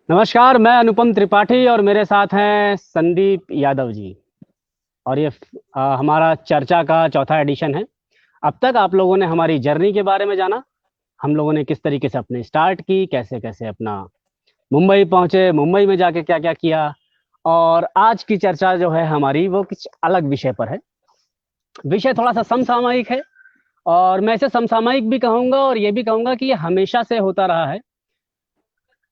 नमस्कार, मैं अनुपम त्रिपाठी और मेरे साथ हैं संदीप यादव जी। और ये हमारा चर्चा का चौथा एडिशन है। अब तक आप लोगों ने हमारी जर्नी के बारे में जाना। हम लोगों ने किस तरीके से अपने स्टार्ट की, कैसे कैसे अपना मुंबई पहुंचे, मुंबई में जाके क्या क्या किया। और आज की चर्चा जो है हमारी, वो कुछ अलग विषय पर है। विषय थोड़ा सा समसामयिक है, और मैं इसे समसामयिक भी कहूंगा और ये भी कहूंगा कि ये हमेशा से होता रहा है।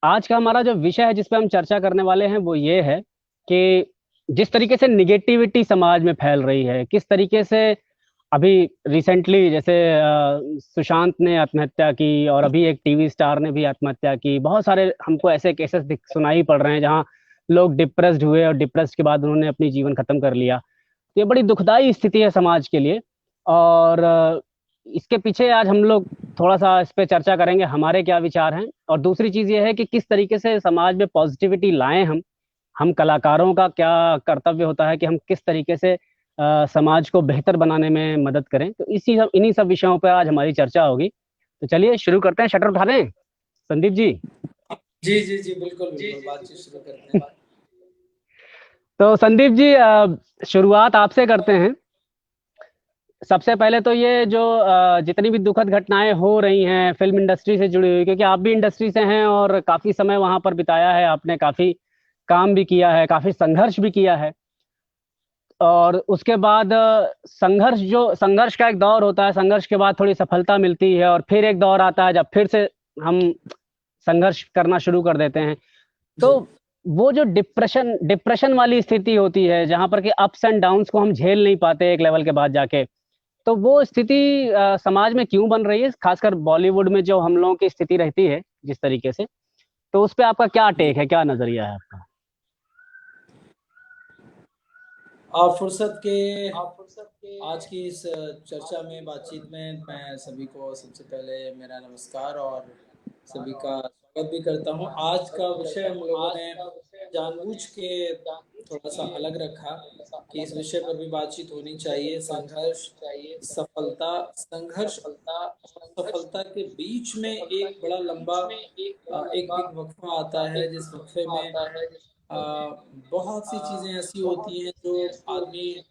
आज का हमारा जो विषय है जिस पे हम चर्चा करने वाले हैं वो ये है कि जिस तरीके से निगेटिविटी समाज में फैल रही है, किस तरीके से अभी रिसेंटली जैसे सुशांत ने आत्महत्या की, और अभी एक टीवी स्टार ने भी आत्महत्या की। बहुत सारे हमको ऐसे केसेस सुनाई पड़ रहे हैं जहाँ लोग डिप्रेस्ड हुए और डिप्रेस्ड के बाद उन्होंने अपनी जीवन खत्म कर लिया। तो ये बड़ी दुखदाई स्थिति है समाज के लिए। और इसके पीछे आज हम लोग थोड़ा सा इस पे चर्चा करेंगे, हमारे क्या विचार हैं। और दूसरी चीज ये है कि किस तरीके से समाज में पॉजिटिविटी लाएं हम कलाकारों का क्या कर्तव्य होता है कि हम किस तरीके से समाज को बेहतर बनाने में मदद करें। तो इन्हीं सब विषयों पर आज हमारी चर्चा होगी। तो चलिए शुरू करते हैं, शटर उठा दें संदीप जी। जी जी जी, बिल्कुल बिल्कुल, बातचीत शुरू करते हैं। तो संदीप जी, शुरुआत आपसे करते हैं। सबसे पहले तो ये जो जितनी भी दुखद घटनाएं हो रही हैं फिल्म इंडस्ट्री से जुड़ी हुई, क्योंकि आप भी इंडस्ट्री से हैं और काफी समय वहां पर बिताया है, आपने काफी काम भी किया है, काफी संघर्ष भी किया है। और उसके बाद संघर्ष का एक दौर होता है, संघर्ष के बाद थोड़ी सफलता मिलती है, और फिर एक दौर आता है जब फिर से हम संघर्ष करना शुरू कर देते हैं। तो जी वो जो डिप्रेशन डिप्रेशन वाली स्थिति होती है जहां पर कि अप्स एंड डाउन्स को हम झेल नहीं पाते एक लेवल के बाद जाके, तो वो स्थिति समाज में क्यों बन रही है, खासकर बॉलीवुड में जो हम लोगों की स्थिति रहती है जिस तरीके से। तो उस पे आपका क्या टेक जी। है, क्या नजरिया है आपका? आप फुर्सत के आज की इस चर्चा में, बातचीत में मैं सभी को सबसे पहले मेरा नमस्कार और सभी का स्वागत भी करता हूं। आज का विषय हम लोगों ने जानबूझ के थोड़ा सा अलग रखा कि इस विषय पर भी बातचीत होनी चाहिए। संघर्ष, सफलता, संघर्ष और सफलता के बीच में एक बड़ा लंबा एक वक्फा आता है, जिस वक्फे में अ, बहुत सी चीजें ऐसी होती हैं जो आदमी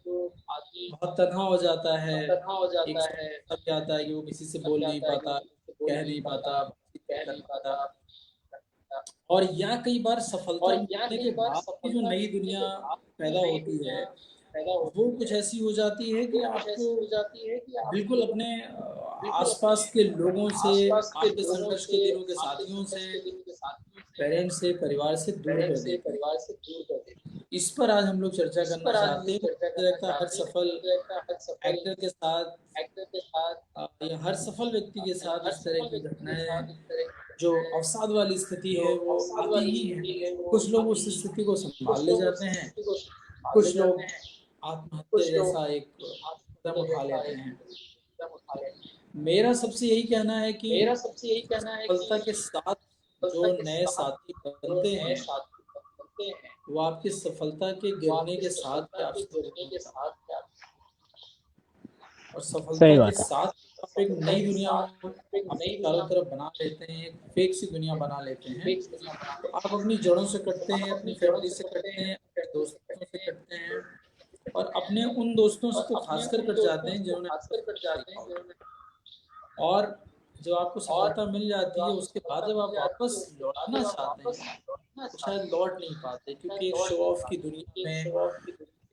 बहुत तन्हा हो जाता है। एक समय भी आता है कि वो किसी से बोल नहीं पाता, कह नहीं पाता, बातचीत नहीं कर पाता। और या कई बार सफलता मिलने के बाद भी जो नई दुनिया पैदा होती है, वो कुछ ऐसी हो जाती है कि आपको बिल्कुल अपने आसपास के लोगों से, आपके संघर्ष के दिनों के साथियों से, पेरेंट्स से, परिवार से दूर कर देती है। इस पर आज हम लोग चर्चा करना चाहते हैं। मुझे लगता है हर सफल एक्टर के साथ या हर सफल व्यक्ति के साथ इस तरह की घटनाएं, जो अवसाद वाली स्थिति है, वो आती ही है। कुछ लोग उस स्थिति को संभाल ले जाते हैं, कुछ लोग आत्महत्या जैसा एक कदम उठा लेते हैं। मेरा सबसे यही कहना है कि सफलता के साथ जो नए साथी बनते हैं, वो आपकी सफलता के गिरने के साथ भी आपसे दूर नहीं जाते। और सफलता सही के बात है। साथ आप एक नई दुनिया अपने चारों तरफ बना लेते हैं, एक फेक सी दुनिया बना लेते हैं। तो आप अपनी जड़ों से कटते हैं, अपनी फैमिली से कटते हैं, अपने दोस्तों से कटते हैं, और अपने उन दोस्तों से तो खासकर कट जाते हैं जिन्होंने आपको सपना देखा होता है। और जब आपको सफलता मिल जाती है, उसके बाद जब आप वापस लौटना चाहते हैं, तो शायद लौट नहीं पाते, क्योंकि एक शो ऑफ की दुनिया में,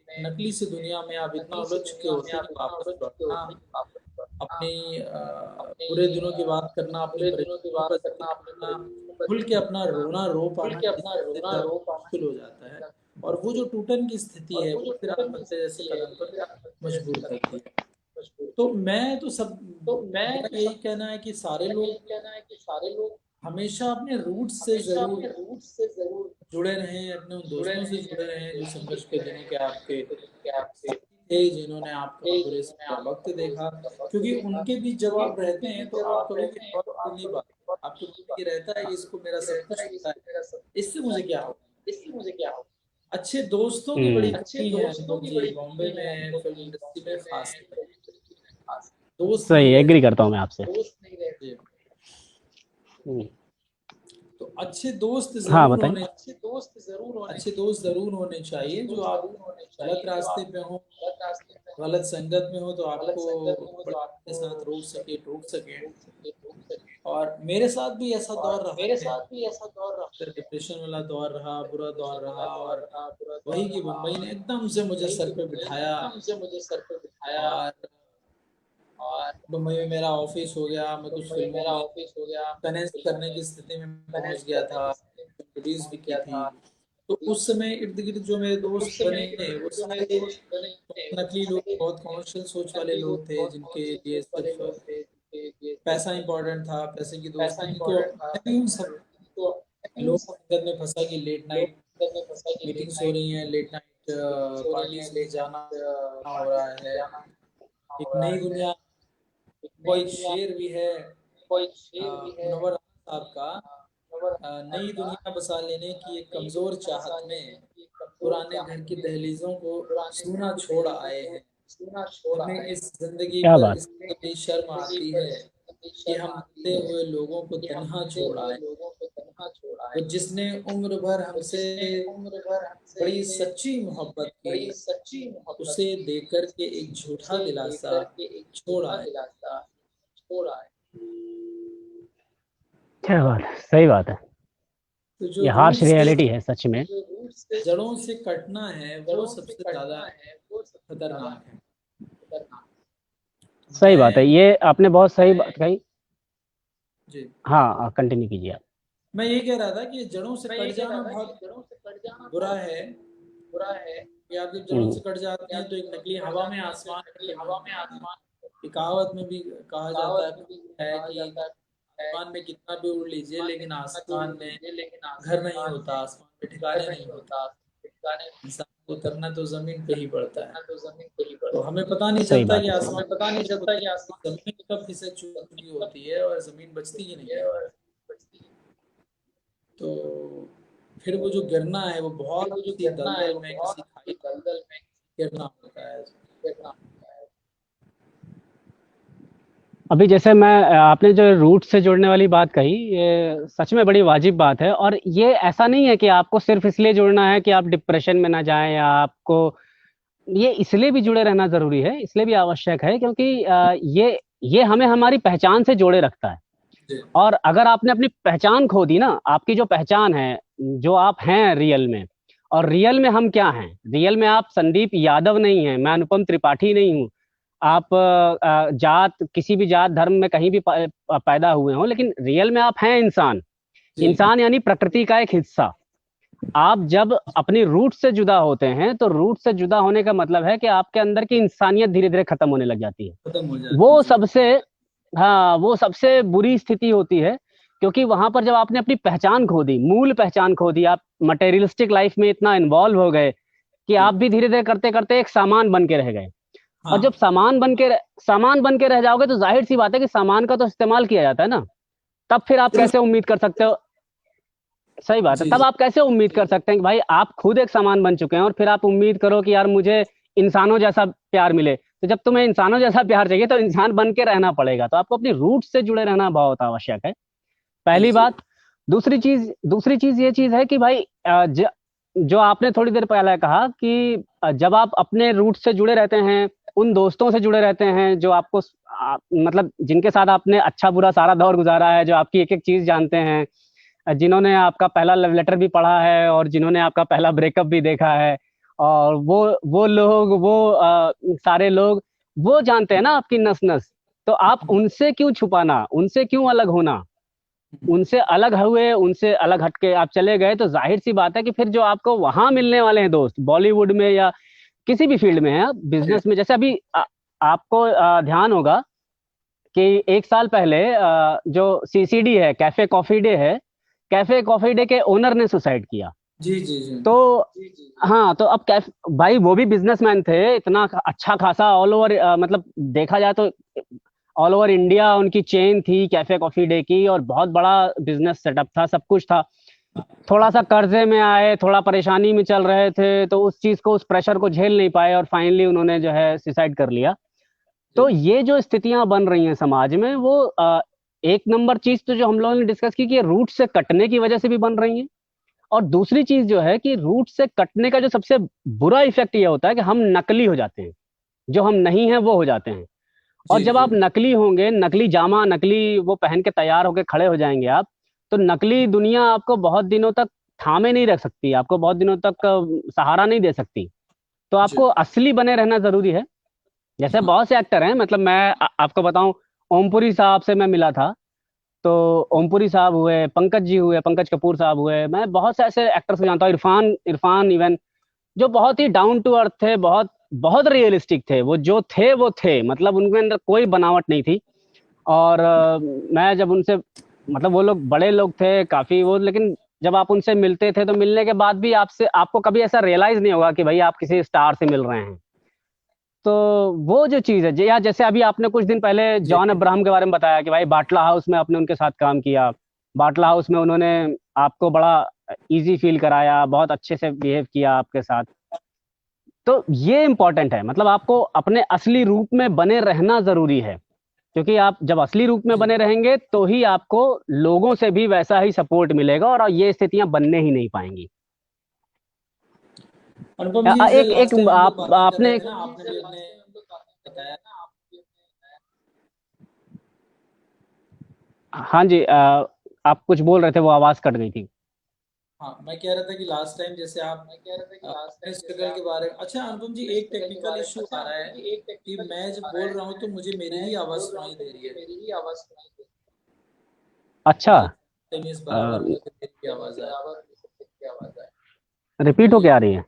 नकली सी दुनिया में आप इतना उलझ चुके होते हैं कि वापस लौटना, अपनी बुरे दिनों की बात करना, अपनी परेशानियों का जिक्र करना, खुल के अपना रोना रो पाना किसी से ज्यादा मुश्किल हो जाता है। और वो जो टूटन की स्थिति है, वो फिर आत्महत्या जैसे कदम पर मजबूर करती है। तो मैं तो सब मेरा यही कहना है कि सारे लोग हमेशा अपने रूट्स से जरूर जुड़े रहें, अपने उन दोस्तों से जुड़े रहें जो संघर्ष के दिनों के आपके साथी थे, जिन्होंने आपका बुरे समय का वक्त देखा। क्योंकि उनके बीच जब आप रहते हैं तो आप कभी भी गौर कर नहीं पाते। आपके मन में ये रहता है कि इसको मेरा सब कुछ पता है, इससे मुझे क्या हो। अच्छे दोस्तों की बड़ी हम्म। कमी है अनुभव जी, बॉम्बे में फिल्म इंडस्ट्री में खास कर दोस्त सही, नहीं एग्री रहते। करता हूँ मैं आपसे। जी। हम्म। तो अच्छे दोस्त हाँ जरूर बताइए। होने अच्छे दोस्त जरूर होने चाहिए, जो आप गलत रास्ते पे हो, गलत संगत में हो तो आपको के साथ रोक सके, टोक सके। और मेरे साथ भी ऐसा दौर रहा है, डिप्रेशन वाला दौर रहा, बुरा दौर रहा, और वही की मुंबई ने एकदम से मुझे सर पे बिठाया, और मुंबई में मेरा ऑफिस हो गया, मैं कुछ फिल्मों में फाइनेंस करने की स्थिति में पहुंच गया था, रिलीज भी की थी। तो उस समय इर्द गिर्द जो मेरे दोस्त बने, वो सारे बहुत नकली लोग, बहुत कमर्शियल सोच वाले लोग थे, जिनके लिए सिर्फ पैसा इंपॉर्टेंट था, पैसे की दोस्ती थी। तो मैं भी उन सब लोग संगत में फंसा कि लेट नाइट मीटिंग्स हो रही हैं, लेट नाइट पार्टीज में जाना हो रहा है। एक नई दुनिया, वो एक शेर भी है मुनव्वर साहब का, नई दुनिया बसा लेने की एक कमजोर चाहत में पुराने घर की दहलीजों को छूना छोड़ आए हैं। हमें इस जिंदगी क्या पर बात। इसलिए शर्म आती है कि हम मरते हुए लोगों को तन्हा छोड़ आए। वो जिसने उम्र भर हमसे बड़ी सच्ची मोहब्बत की, उसे देकर के एक झूठा दिलासा छोड़ आए। क्या बात है, सही बात है। तो जो ये हार्श रूट से रियलिटी है सच में। जड़ों से कटना है, वो सबसे ज्यादा खतरनाक है। सही बात है, मैं ये आपने बहुत सही बात कही। जी हाँ कंटिन्यू कीजिए आप। मैं ये कह रहा था कि जड़ों से कट जाना बहुत बुरा है, कि आप जब जड़ों हम्म, से कट जाते हैं तो एक नकली हवा में आसमान नहीं बनता है। एक कहावत में भी कहा जाता है कि आसमान में कितना भी उड़ लीजिए, लेकिन आसमान में घर नहीं होता, आसमान में ठिकाने नहीं होते। इंसान को उतरना तो जमीन पे ही पड़ता है। तो हमें पता नहीं सही चलता कि बात है। आसमान में होते हैं, जमीन कब खिसक चुकी होती है और जमीन बचती ही नहीं है। तो फिर वो जो गिरना है, वो बहुत सी दलदल में, किसी खाई में गिरना होता है। अभी जैसे मैं आपने जो रूट से जुड़ने वाली बात कही, ये सच में बड़ी वाजिब बात है। और ये ऐसा नहीं है कि आपको सिर्फ इसलिए जुड़ना है कि आप डिप्रेशन में ना जाएं, या आपको ये इसलिए भी जुड़े रहना जरूरी है, इसलिए भी आवश्यक है क्योंकि ये हमें हमारी पहचान से जोड़े रखता है। जी और अगर आपने अपनी पहचान खो दी ना, आपकी जो पहचान है, जो आप हैं रियल में, और रियल में हम क्या हैं, रियल में आप संदीप यादव नहीं हैं, मैं अनुपम त्रिपाठी नहीं हूँ। आप जात, किसी भी जात धर्म में कहीं भी पैदा हुए हों, लेकिन रियल में आप हैं इंसान। जी इंसान यानी प्रकृति का एक हिस्सा। आप जब अपनी रूट से जुदा होते हैं, तो रूट से जुदा होने का मतलब है कि आपके अंदर की इंसानियत धीरे धीरे खत्म होने लग जाती है। खत्म हो जाती है। वो जी सबसे, हाँ वो सबसे बुरी स्थिति होती है। क्योंकि वहां पर जब आपने अपनी पहचान खो दी, मूल पहचान खो दी, आप मटेरियलिस्टिक लाइफ में इतना इन्वॉल्व हो गए कि जी आप भी धीरे धीरे करते करते एक सामान बन के रह गए। और हाँ जब सामान बन के रह जाओगे, तो जाहिर सी बात है कि सामान का तो इस्तेमाल किया जाता है ना। तब फिर आप सिर्फ कैसे उम्मीद कर सकते हो, सही बात है, जी तब जी आप कैसे उम्मीद कर सकते हैं कि भाई आप खुद एक सामान बन चुके हैं और फिर आप उम्मीद करो कि यार मुझे इंसानों जैसा प्यार मिले। तो जब तुम्हें इंसानों जैसा प्यार चाहिए, तो इंसान बन के रहना पड़ेगा। तो आपको अपनी रूट से जुड़े रहना बहुत आवश्यक है, जी पहली जी बात। दूसरी चीज ये चीज है कि भाई जो आपने थोड़ी देर पहले कहा कि जब आप अपने रूट से जुड़े रहते हैं, उन दोस्तों से जुड़े रहते हैं जो आपको मतलब जिनके साथ आपने अच्छा बुरा सारा दौर गुजारा है, जो आपकी एक एक चीज जानते हैं, जिन्होंने आपका पहला लव लेटर भी पढ़ा है और जिन्होंने आपका पहला ब्रेकअप भी देखा है, और वो लोग, वो सारे लोग, वो जानते हैं ना आपकी नस नस। तो आप उनसे क्यों छुपाना, उनसे क्यों अलग होना, उनसे अलग हुए, उनसे अलग हटके आप चले गए, तो जाहिर सी बात है कि फिर जो आपको वहां मिलने वाले हैं दोस्त, बॉलीवुड में या किसी भी फील्ड में है, बिजनेस में, जैसे अभी आपको ध्यान होगा कि एक साल पहले जो सीसीडी है, कैफे कॉफी डे है, कैफे कॉफी डे के ओनर ने सुसाइड किया। जी जी जी तो हाँ, तो अब कैफ भाई वो भी बिजनेसमैन थे, इतना अच्छा खासा ऑल ओवर, मतलब देखा जाए तो ऑल ओवर इंडिया उनकी चेन थी कैफे कॉफी डे की, और बहुत बड़ा बिजनेस सेटअप था, सब कुछ था। थोड़ा सा कर्जे में आए, थोड़ा परेशानी में चल रहे थे, तो उस चीज को, उस प्रेशर को झेल नहीं पाए, और फाइनली उन्होंने जो है सुसाइड कर लिया। तो जी ये जो स्थितियां बन रही हैं समाज में, वो एक नंबर चीज तो जो हम लोगों ने डिस्कस की कि ये रूट से कटने की वजह से भी बन रही है। और दूसरी चीज जो है कि रूट से कटने का जो सबसे बुरा इफेक्ट ये होता है कि हम नकली हो जाते हैं, जो हम नहीं हैं वो हो जाते हैं। और जी जब जी। आप नकली होंगे, नकली जामा, नकली वो पहन के तैयार होके खड़े हो जाएंगे आप, तो नकली दुनिया आपको बहुत दिनों तक थामे नहीं रख सकती, आपको बहुत दिनों तक सहारा नहीं दे सकती। तो जी आपको असली बने रहना जरूरी है। जैसे हाँ बहुत से एक्टर हैं, मतलब मैं आपको बताऊं, ओमपुरी साहब से मैं मिला था। तो ओमपुरी साहब हुए, पंकज जी हुए, पंकज कपूर साहब हुए, मैं बहुत से ऐसे एक्टर्स को जानता हूँ, इरफान इरफान इवन, जो बहुत ही डाउन टू अर्थ थे, बहुत बहुत रियलिस्टिक थे। वो जो थे वो थे, मतलब उनके अंदर कोई बनावट नहीं थी। और मैं जब उनसे, मतलब वो लोग बड़े लोग थे काफी वो, लेकिन जब आप उनसे मिलते थे तो मिलने के बाद भी आपसे, आपको कभी ऐसा रियलाइज नहीं होगा कि भाई आप किसी स्टार से मिल रहे हैं। तो वो जो चीज है, या जैसे अभी आपने कुछ दिन पहले जी जॉन अब्राहम के बारे में बताया कि भाई बाटला हाउस में आपने उनके साथ काम किया। बाटला हाउस में उन्होंने आपको बड़ा इजी फील कराया, बहुत अच्छे से बिहेव किया आपके साथ। तो ये इंपॉर्टेंट है, मतलब आपको अपने असली रूप में बने रहना जरूरी है। क्योंकि आप जब असली रूप में जी। बने रहेंगे तो ही आपको लोगों से भी वैसा ही सपोर्ट मिलेगा, और ये स्थितियां बनने ही नहीं पाएंगी। अनुपम जी, जैसे एक एक लास्ट टाइम हम लोग बातें कर रहे आपने, थे ना, आपने भी अपने बताया। हाँ जी, आप कुछ बोल रहे थे, वो आवाज कट गई थी। हाँ, मैं कह रहा था कि लास्ट टाइम जैसे आप अपने स्ट्रगल के बारे में। अच्छा अनुपम जी, एक टेक्निकल इशू आ रहा है कि मैं जब बोल रहा हूँ तो मुझे मेरी ही आवाज सुनाई दे रही है। अच्छा, इस बराबर में तो मेरी भी आवाज आए। रिपीट होके जी। आ रही है,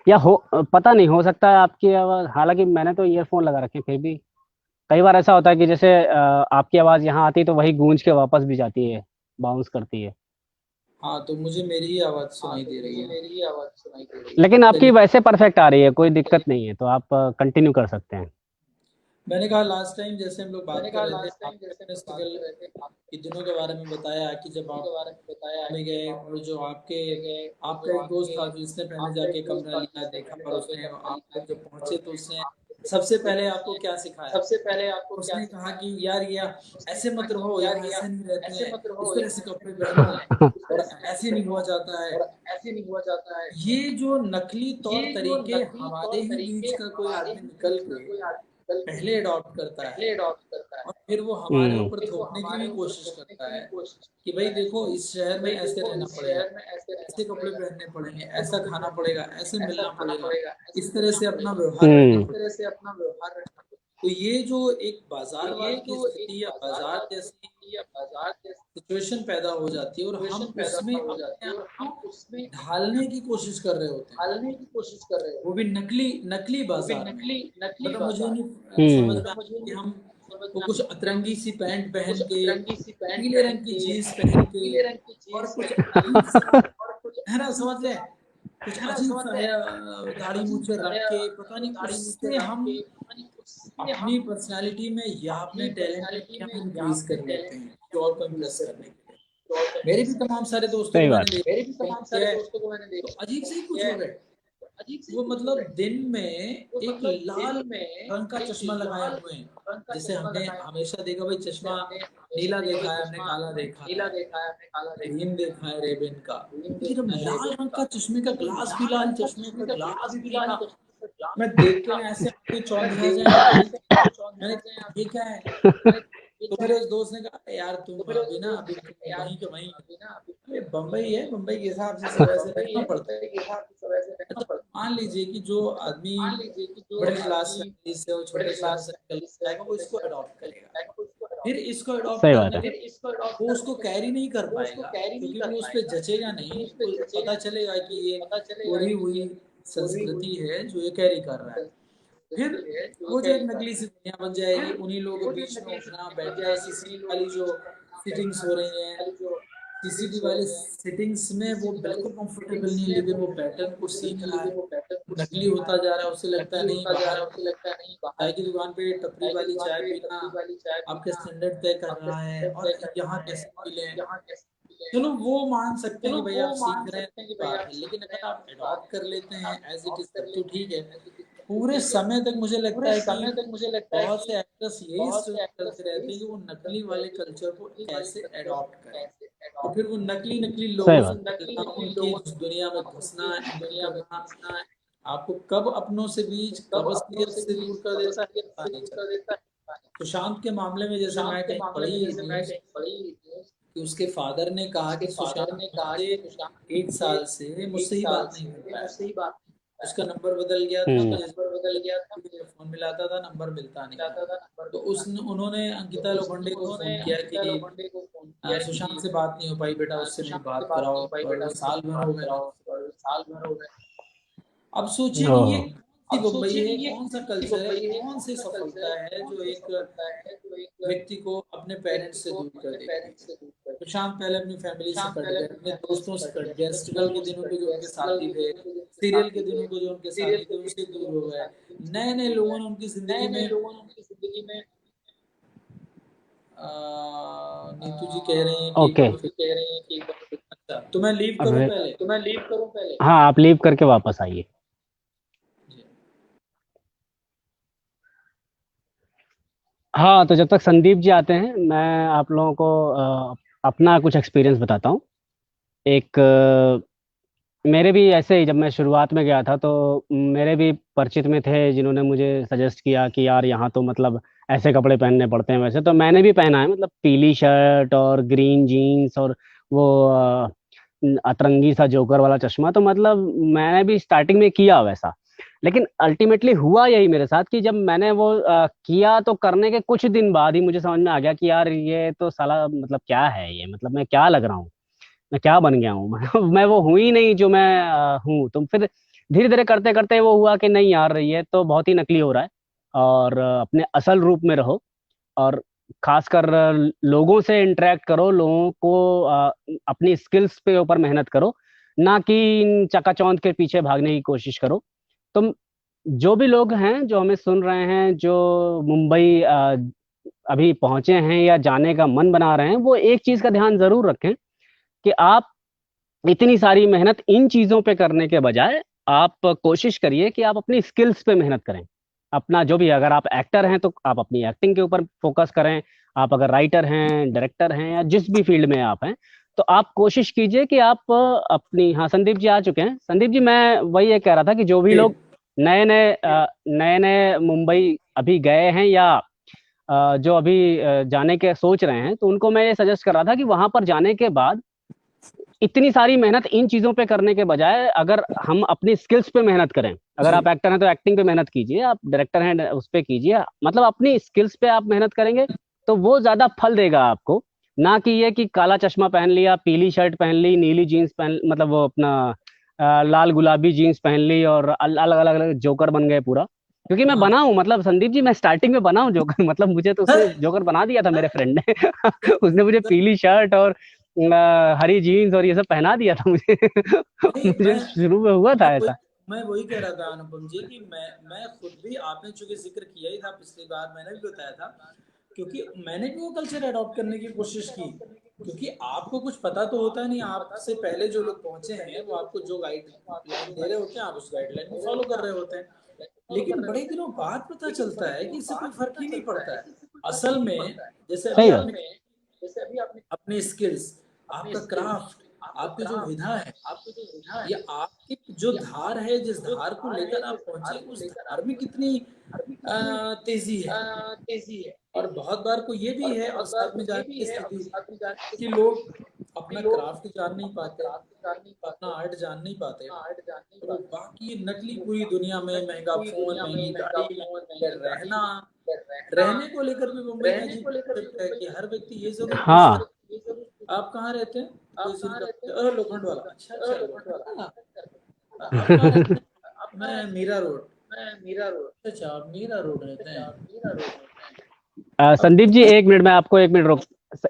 या हो, पता नहीं, हो सकता है आपकी आवाज, हालांकि मैंने तो ईयरफोन लगा रखे हैं, फिर भी कई बार ऐसा होता है कि जैसे आपकी आवाज यहाँ आती है तो वही गूंज के वापस भी जाती है, बाउंस करती है। हाँ, तो मुझे मेरी ही आवाज सुनाई दे रही है। लेकिन आपकी चलिए, वैसे परफेक्ट आ रही है, कोई दिक्कत नहीं है, तो आप कंटिन्यू कर सकते हैं। मैंने कहा लास्ट टाइम जैसे हम लोग बात कर रहे थे, आपने अपने स्ट्रगल के दिनों के बारे में बताया कि जब आप में गए और जो आपका एक दोस्त था जिसने पहले जाके कमरा लिया, देखा, और उसने आप लोग जब पहुंचे तो उसने सबसे पहले आपको क्या सिखाया? उसने कहा कि यार ये ऐसे मत रहो, यहाँ ऐसे नहीं रहते हैं, इस तरह से कपड़े पहनो, और ऐसे नहीं हुआ जाता है। ये जो नकली तौर तरीके हमारे ही बीच का कोई आदमी निकल के पहले अडॉप्ट करता है और फिर वो हमारे हम्म। ऊपर थोपने की भी कोशिश करता है कि भाई देखो, इस शहर में ऐसे रहना पड़ेगा, ऐसे कपड़े पहनने पड़ेंगे, ऐसा खाना पड़ेगा, ऐसे मिलना पड़ेगा, इस तरह से अपना व्यवहार रखना हम्म। पड़ेगा। तो ये जो एक बाजारवाद की स्थिति या बाजार जैसी सिचुएशन पैदा हो जाती है और हम उसमें अपने आप को ढालने की कोशिश कर रहे होते हैं, वो भी नकली नकली बाजार में। मतलब मुझे नहीं समझ हम्म। में आता कि हम वो कुछ अतरंगी सी पैंट पहन के, पीले रंग की जीन्स पहन के, और कुछ अजीब सा, है ना, समझ रहे हैं, कुछ अजीब सा है, दाढ़ी मूछे रख के, पता नहीं उससे हम अपनी पर्सनालिटी में या अपने टैलेंट में क्या इंक्रीज कर लेते हैं कि और को इम्प्रेस करने के लिए। मेरे भी तमाम सारे दोस्तों सही को मैंने बात। देखा किया है, तो अजीब से ही कुछ हो गए। वो मतलब दिन में एक लाल रंग का चश्मा लगाए हुए हैं। जैसे हमने हमेशा देखा भाई, चश्मा नीला देखा है हमने, काला देखा है, ग्रीन देखा है रेबेन का, लेकिन अब लाल रंग का चश्मे का ग्लास भी लाल, चश्मे का ग्लास भी नीला। मैं देख के ना ऐसे आंखें चौंधिया जाए कि मैंने कहा ये क्या है? तो मेरे उस दोस्त ने कहा यार तुम अभी ना, अभी तुम वहीं के वहीं हो। अरे बम्बई है, बम्बई के हिसाब से सब ऐसे रहना पड़ता है। अच्छा, मान लीजिए कि जो आदमी मिडिल क्लास फैमिली से और छोटे शहर से निकल के आएगा वो इसको अडॉप्ट करेगा, फिर इसको अडॉप्ट सही बात करने है। के बाद वो उसको कैरी नहीं कर पाएगा, क्योंकि वो उस पर जचेगा नहीं, उसको पता चलेगा कि ये ओढ़ी हुई संस्कृति है जो ये कैरी कर रहा है। फिर वो जो एक नकली सी दुनिया बन जाएगी, उन्हीं लोगों के बीच में उठना बैठना, सीसीटीवी वाली जो सिटिंग्स हो रही हैं, सीसीटीवी वाले सिटिंग्स में वो बिल्कुल कंफर्टेबल नहीं है, लेकिन वो पैटर्न को सीख रहा है, नकली होता जा रहा है। उसे लगता है नहीं, बाहर चाय की दुकान पे टपरी वाली चाय पीना आपके स्टैंडर्ड तय कर रहा है, और यहाँ कैसे पी लें। चलो वो मान सकते हैं कि भाई आप सीख रहे हैं, बात है, लेकिन अगर आप अडॉप्ट कर लेते हैं एज इट इज तब तो ठीक है। पूरे समय तक मुझे लगता है कि बहुत से एक्टर्स यही स्ट्रगल करते रहते हैं कि वो नकली वाले कल्चर को कैसे अडॉप्ट करें, और फिर वो नकली नकली सही लोगों से बात। मिलना, उनकी दुनिया में घुसना, एंटर करना, आपको कब अपनों से बीच, कब असलियत से दूर कर देता है पता नहीं चलता। सुशांत के मामले में जैसे मैं कहीं पढ़ी न्यूज कि उसके फादर ने कहा कि सुशांत मुझसे 1 साल से मुझसे ही बात नहीं कर पाया था, उसका नंबर बदल गया था, हम्म। जिस मुझे फोन मिलाता था नंबर मिलता नहीं था। तो उस उन्होंने अंकिता लोखंडे को फोन किया कि सुशांत से बात नहीं हो पाई बेटा, उससे मेरी बात कराओ, और साल भर हो गए मेरे। अब सोचिए कि ये ओह। कौन सी बम्बई है, कौन सा कल्चर है, कौन सी सफलता है जो एक व्यक्ति को अपने पेरेंट्स से दूर कर देती है। प्रशांत पहले अपनी फैमिली से कट गए, अपने दोस्तों से कट गए, स्ट्रगल के दिनों पे जो उनके साथी थे, सीरियल के दिनों पे जो उनके साथी थे, उनसे दूर हो गए। नए नए लोगों ने उनकी जिंदगी में नीतू जी कह रहे हैं कि एक ओके। बार फिर, अच्छा तो मैं लीव अब करूं पहले। हाँ, आप लीव करके वापस आइए। हाँ, तो जब तक संदीप जी आते हैं, मैं आप लोगों को अपना कुछ एक्सपीरियंस बताता हूँ। एक मेरे भी ऐसे ही, जब मैं शुरुआत में गया था तो मेरे भी परिचित में थे जिन्होंने मुझे सजेस्ट किया कि यार यहाँ तो मतलब ऐसे कपड़े पहनने पड़ते हैं। वैसे तो मैंने भी पहना है, मतलब पीली शर्ट और ग्रीन जीन्स और वो अतरंगी सा जोकर वाला चश्मा, तो मतलब मैंने भी स्टार्टिंग में किया वैसा। लेकिन अल्टीमेटली हुआ यही मेरे साथ कि जब मैंने वो किया तो करने के कुछ दिन बाद ही मुझे समझ में आ गया कि यार ये तो साला मतलब क्या है ये, मतलब मैं क्या लग रहा हूँ, मैं क्या बन गया हूँ। मैं वो हूँ ही नहीं जो मैं हूँ। तो फिर धीरे धीरे करते करते वो हुआ कि नहीं यार, ये तो बहुत ही नकली हो रहा है, और अपने असल रूप में रहो, और खासकर लोगों से इंटरेक्ट करो, लोगों को अपनी स्किल्स पे ऊपर मेहनत करो, ना कि इन चकाचौंध के पीछे भागने की कोशिश करो। तो जो भी लोग हैं जो हमें सुन रहे हैं, जो मुंबई अभी पहुंचे हैं या जाने का मन बना रहे हैं, वो एक चीज का ध्यान जरूर रखें कि आप इतनी सारी मेहनत इन चीजों पे करने के बजाय आप कोशिश करिए कि आप अपनी स्किल्स पे मेहनत करें। अपना जो भी, अगर आप एक्टर हैं तो आप अपनी एक्टिंग के ऊपर फोकस करें। आप अगर राइटर हैं, डायरेक्टर हैं, या जिस भी फील्ड में आप हैं, तो आप कोशिश कीजिए कि आप अपनी, हाँ संदीप जी आ चुके हैं। संदीप जी, मैं वही ये कह रहा था कि जो भी जी। लोग नए नए मुंबई अभी गए हैं, या जो अभी जाने के सोच रहे हैं, तो उनको मैं ये सजेस्ट कर रहा था कि वहां पर जाने के बाद इतनी सारी मेहनत इन चीजों पे करने के बजाय अगर हम अपनी स्किल्स पे मेहनत करें, अगर जी। आप एक्टर हैं तो एक्टिंग पे मेहनत कीजिए, आप डायरेक्टर हैं उस पे कीजिए, मतलब अपनी स्किल्स पे आप मेहनत करेंगे तो वो ज्यादा फल देगा आपको। ना कि ये कि काला चश्मा पहन लिया, पीली शर्ट पहन ली, नीली जीन्स पहन, मतलब वो अपना लाल गुलाबी जीन्स पहन ली, और अलग अलग अलग जोकर बन गए पूरा। क्योंकि मैं हाँ। बना हूँ, मतलब संदीप जी मैं स्टार्टिंग में बना हूँ जोकर। मतलब मुझे तो उसने जोकर बना दिया था, मेरे फ्रेंड ने। उसने मुझे पीली शर्ट और हरी जीन्स और ये सब पहना दिया था मुझे। नहीं, मुझे शुरू में हुआ मैं था वही ऐसा। मैं वही कह रहा था अनुपम जी कि मैं खुद भी, आपने चूंकि जिक्र किया ही था पिछली बार, मैंने भी बताया था, क्योंकि मैंने भी वो कल्चर अडॉप्ट करने की कोशिश की। क्योंकि आपको कुछ पता तो होता नहीं, आपसे पहले जो लोग पहुंचे हैं वो आपको जो गाइडलाइन दे रहे होते हैं, आप उस गाइडलाइन को फॉलो कर रहे होते हैं। लेकिन बड़े दिनों बाद पता चलता है कि इससे कोई फर्क ही नहीं पड़ता है असल में। जैसे अभी सही बात। आपने अपने स्किल्स, आपका क्राफ्ट, आपकी जो विधा है, ये आपकी जो धार है, जिस धार को लेकर आप पहुंचे, उस धार में कितनी तेजी है। और बहुत बार को ये भी है, और साथ में जाने की स्थिति कि लोग अपना क्राफ्ट जान नहीं पाते, अपना आर्ट जान नहीं पाते, और वो बाकी नकली पूरी दुनिया में महंगा फोन, महंगी गाड़ी, महंगी रहना, रहने को लेकर भी मुंबई में अजीब concept है कि हर व्यक्ति ये जरूर पूछता हाँ। है आप कहाँ रहते हैं, कोई सिटी का, लोखंड वाला, अच्छा अच्छा लोखंड वाला, आप कहाँ रहते अ, हैं, मैं मीरा रोड, अच्छा आप मीरा रोड रहते हैं। अब संदीप जी, इतना, एक मिनट, मैं आपको 1 मिनट रोक,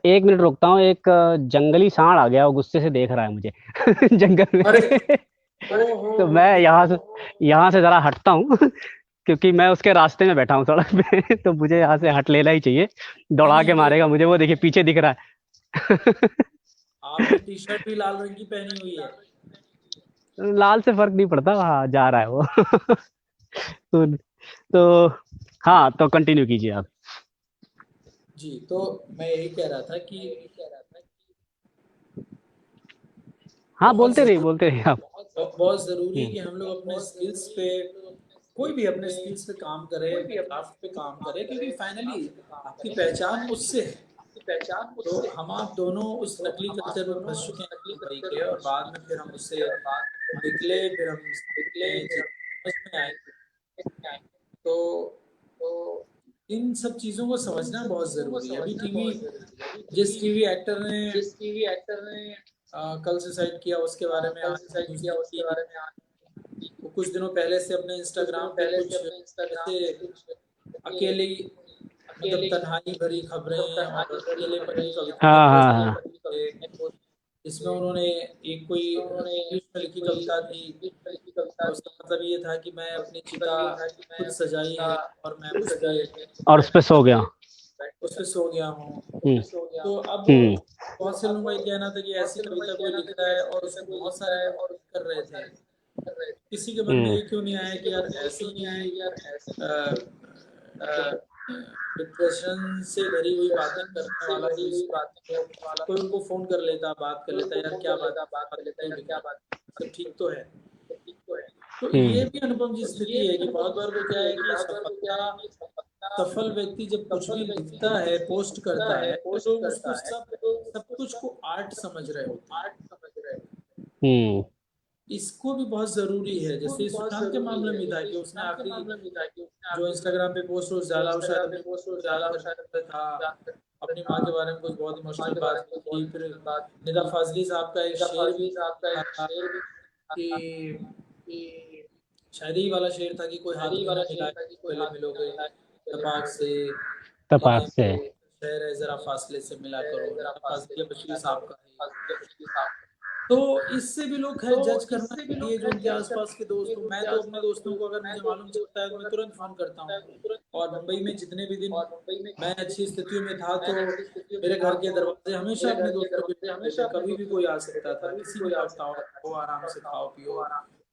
1 मिनट रोकता हूँ। एक जंगली सांड आ गया, वो गुस्से से देख रहा है मुझे। जंगल अरे में। ओ तो हो मैं ये यहाँ से जरा हटता हूँ। क्योंकि मैं उसके रास्ते में बैठा हूँ सड़क पे। तो मुझे यहाँ से हट लेना ही चाहिए। नहीं दौड़ा नहीं के अभी मारेगा मुझे, वो देखिए पीछे दिख रहा है। आपने टी शर्ट भी लाल रंग की पहनी हुई है। लाल से फर्क नहीं पड़ता, वहाँ जा रहा है वो। तो तो हाँ, तो कंटिन्यू कीजिए आप। जी, तो मैं यही कह रहा था कि हाँ, बहुत ज़रूरी बोलते रहिए आप। बहुत ज़रूरी है हुँ। कि हम लोग अपने स्किल्स पे, कोई भी अपने स्किल्स पे काम करे, अपने क्राफ्ट पे काम करे, क्योंकि फाइनली आपकी पहचान उससे है। तो हम आप दोनों उस नकली कल्चर में फँस चुके हैं मुंबई के, और बाद में फिर हम उससे निकले, फिर हम हमें चीज़ें समझ में आई। तो इन सब चीज़ों को समझना बहुत ज़रूरी है। अभी टीवी, जिस टीवी एक्टर ने कल सुसाइड किया, उसके बारे में आज न्यूज़ थी। वो कुछ दिनों पहले से अपने इंस्टाग्राम पे कुछ ऐसे अकेली, मतलब तन्हाई भरी खबरें और अकेलेपन की कविताएं हाँ, पोस्ट हाँ, हाँ। थे, जिसमें उन्होंने एक कोई इंग्लिश में लिखी कविता थी, और उसका मतलब ये था कि मैं अपनी चिता खुद सजाई है और मैं और उस पे सो गया। उस पे सो गया हूँ। हुँ, तो अब हुँ, बहुत से लोगों का ये कहना था कि ऐसी कविता कोई लिख रहा है, और उसको बहुत सारे लोग कर रहे थे। किसी के मन में हुँ। ये क्यों नहीं आया कि यार ऐसी ही मतलब डिप्रेशन से भरी हुई बातें करने वाला कोई कोई उनको फोन कर लेता, बात कर लेता, यार क्या बात बात क्यों लिख रहे हो? सब ठीक तो है। तो ये हुँ, भी अनुपम जी स्थिति है कि बहुत बार वो क्या है कि सफल व्यक्ति जब कुछ भी लिखता है, पोस्ट करता है, तो लोग उसको सब सब कुछ को आर्ट समझ रहे होते हैं। हुँ। इसको भी बहुत ज़रूरी है। जैसे सुशांत के मामले में था कि उसने आखिरी जो इंस्टाग्राम पे पोस्ट वोस्ट डाला, वो शायद अपनी माँ को याद करके था, अपनी माँ के बारे में कुछ बहुत इमोशनल बात की थी। फिर निदा फाजली साहब का एक शेर भी था कि शायद यही वाला शेर था कि कोई हाथ भी ना मिलाए, पहले मिलोगे तपाक से, तपाक ये से। शहर है ज़रा फासले से मिला करो। निदा फाजली बशीर साहब का है ये। तो इससे भी लोग खैर जज करना चाहिए, जो उनके आसपास के दोस्त हों। मैं तो अपने दोस्तों को अगर मुझे मालूम चलता है तो मैं तुरंत फ़ोन करता हूँ। और मुंबई में जितने भी दिन मैं अच्छी स्थितियों में था, तो मेरे घर के दरवाजे हमेशा अपने दोस्तों के खुले थे। कभी भी कोई आ सकता था, किसी भी वक्त आओ, आओ आराम से खाओ पियो,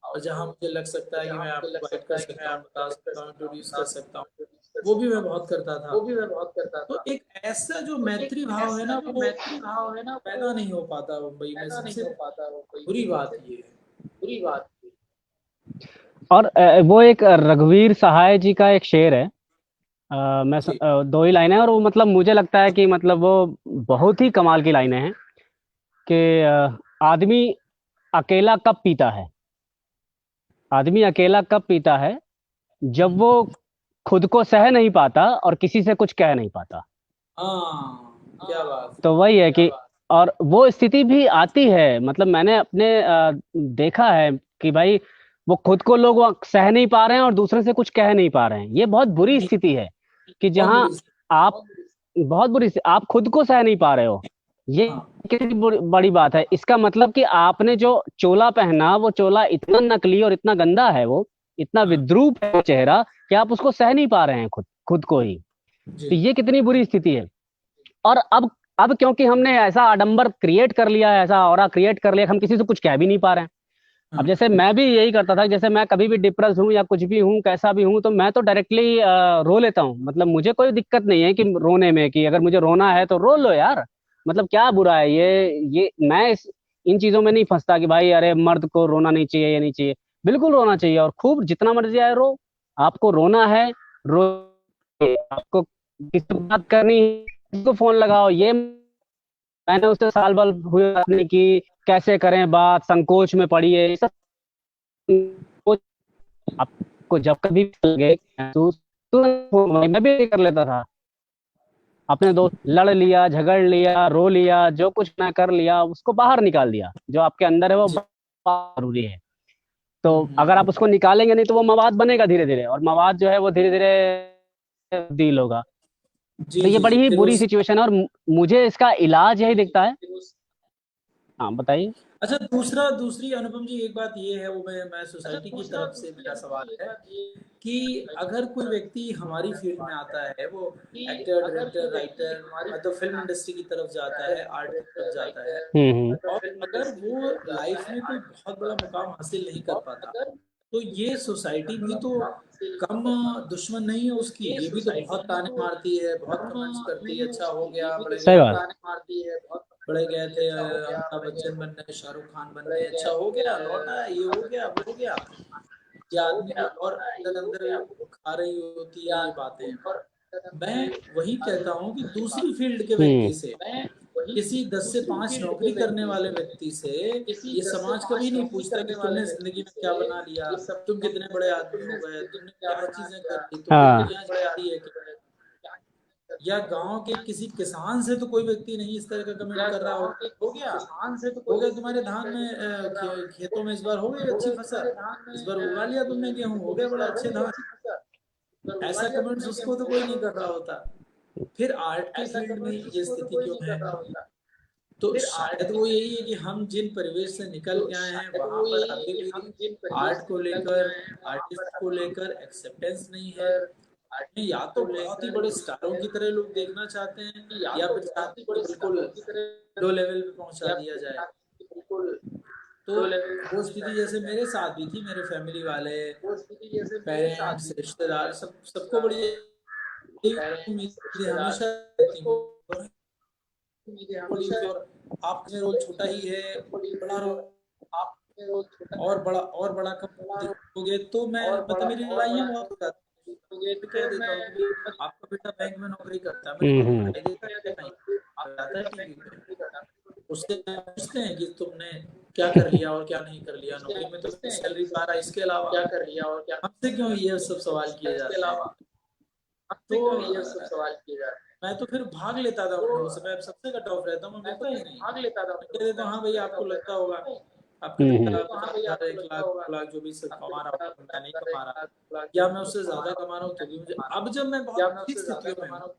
और जहाँ मुझे लग सकता है कि मैं आपको गाइड कर सकता हूँ, बता सकता हूँ, इंट्रोड्यूस कर सकता हूँ, वो भी मैं बहुत करता था। तो एक ऐसा जो मैत्री भाव है ना, वो पैदा नहीं हो पाता मुंबई में। सबसे बुरी बात ये है। और वो एक रघुवीर सहाय जी का एक शेर है। जी। 2 ही लाइनें हैं और वो मतलब मुझे लगता है कि मतलब वो बहुत ही कमाल की लाइनें हैं कि आदमी अकेला कब पीता है? आदमी अकेला कब पीता है? जब वो खुद को सह नहीं पाता और किसी से कुछ कह नहीं पाता। हाँ, क्या बात है। तो वही है कि और वो स्थिति भी आती है, मतलब मैंने अपने देखा है कि भाई वो खुद को लोग वो सह नहीं पा रहे हैं और दूसरे से कुछ कह नहीं पा रहे हैं। ये बहुत बुरी जी, स्थिति है कि बहुत जहां बुरी आप बहुत बुरी आप खुद को सह नहीं पा रहे हो। ये हाँ। कितनी बड़ी बात है। इसका मतलब कि आपने जो चोला पहना, वो चोला इतना नकली और इतना गंदा है, वो इतना हाँ। विद्रूप है वो चेहरा कि आप उसको सह नहीं पा रहे हैं खुद खुद को ही। जी। तो ये कितनी बुरी स्थिति है। और अब क्योंकि हमने ऐसा आडंबर क्रिएट कर लिया है, ऐसा ऑरा क्रिएट कर लिया कि हम किसी से कुछ कह भी नहीं पा रहे हैं। अब हाँ। जैसे मैं भी यही करता था, जैसे मैं कभी भी डिप्रेस हूँ या कुछ भी हूँ, कैसा भी हूँ, तो मैं तो डायरेक्टली रो लेता हूँ। मतलब मुझे कोई दिक्कत नहीं है कि रोने में, कि अगर मुझे रोना है तो रो लो यार। मतलब क्या बुरा है ये मैं इन चीजों में नहीं फंसता कि भाई अरे मर्द को रोना नहीं चाहिए, ये नहीं चाहिए। बिल्कुल रोना चाहिए और खूब जितना मर्जी आए रो। आपको रोना है, रो। आपको किसी से बात करनी है, किसी को फोन लगाओ। ये मैंने उससे साल भर हुए बात नहीं की, कैसे करें बात, संकोच में पड़ी है, ये सब संकोच। आपको जब कभी भी लगे महसूस, तुरंत मैं भी यही कर लेता था। अपने दोस्त लड़ लिया, झगड़ लिया, रो लिया, जो कुछ मैं कर लिया उसको बाहर निकाल दिया। जो आपके अंदर है वो जी। बाहर जरूरी है। तो अगर आप उसको निकालेंगे नहीं तो वो मवाद बनेगा धीरे धीरे, और मवाद जो है वो धीरे धीरे डील होगा। जी। तो ये जी। जी, बड़ी ही फिर बुरी उस सिचुएशन है और मुझे इसका इलाज यही दिखता है। हाँ, बताइए। अच्छा, दूसरी अनुपम जी एक बात ये है, वो मैं सोसाइटी की तरफ से मेरा सवाल है कि अगर कोई व्यक्ति हमारी फील्ड में आता है, वो एक्टर, डायरेक्टर, राइटर, मतलब फिल्म इंडस्ट्री की तरफ जाता है, आर्ट की तरफ जाता है, हम्म। और अगर वो लाइफ में कोई बहुत बड़ा मुकाम हासिल नहीं कर पाता, तो ये सोसाइटी भी तो कम दुश्मन नहीं है उसकी, ये भी तो बहुत ताने मारती है, बहुत कमेंट्स करती है, अच्छा हो गया, बड़े सही गए थे, बात। बड़े गए थे अमिताभ बच्चन बनने, शाहरुख खान बनने, अच्छा हो गया, लौटा, ये हो गया, वो हो गया। ये आदमी और अंदर अंदर खा रही होती है ये बातें। मैं वही कहता हूँ कि दूसरी फील्ड के व्यक्ति हम्म। से, किसी 10 से 5 नौकरी करने वाले व्यक्ति से ये समाज कभी नहीं पूछता कि तुमने जिंदगी में क्या बना लिया, तुम कितने बड़े आदमी हो गए, तुमने क्या चीजें कर ली, तुमने हाँ। दुनिया जीती है क्या? या गांव के किसी किसान से तो कोई व्यक्ति नहीं इस तरह का कमेंट कर रहा हो गया, हो गया तुम्हारे धान में खेतों में इस बार हो गई अच्छी फसल, इस बार उगा लिया तुमने गेहूं, हो गए बड़ा अच्छे धान, ऐसा कमेंट्स उसको तो कोई नहीं कर रहा होता। फिर आर्ट के फील्ड में ये स्थिति क्यों है? तो शायद वो यही है कि हम जिन परिवेश से निकल के आए हैं वहां पर अभी भी आर्ट को लेकर, आर्टिस्ट को लेकर एक्सेप्टेंस नहीं है। या तो बहुत ही बड़े स्टारों की तरह लोग देखना चाहते हैं, या फिर चाहते हैं कि बिल्कुल लो लेवल पे पहुंचा दिया जाए। तो वो स्थिति जैसे मेरे साथ भी थी, मेरे फैमिली वाले, पेरेंट्स, रिश्तेदार, सबको बड़ी उम्मीदें हमेशा रहती हैं, बड़ी थी, और आपका रोल छोटा ही है, बड़ा रोल और बड़ा कब दिखोगे, तो मैं मतलब मेरी लड़ाइयाँ बहुत हो जाती हैं, तो कह देता हूँ कि आपका बेटा बैंक में नौकरी करता है, मैंने कहा हम्म। दिखाई देता है क्या? नहीं आता है टीवी पे, उससे पूछते हैं कि तुमने क्या कर लिया और क्या नहीं कर लिया नौकरी में, तो सैलरी पा रहा है, इसके अलावा हमसे क्यों ये सब सवाल किए जाते हैं? तो मैं तो फिर भाग लेता था उन लोगों से, मैं सबसे कट ऑफ रहता हूँ, मैं मिलता ही नहीं, मैं कह देता हूँ हाँ भैया आपको लगता होगा आपका बेटा हम्म। 50,000 1 लाख 2 लाख जो भी सब कमा रहा होगा, मैं नहीं कमा रहा, या मैं उससे ज्यादा कमा रहा हूँ तो भी मुझे, अब जब मैं बहुत अच्छी स्थितियों में हूँ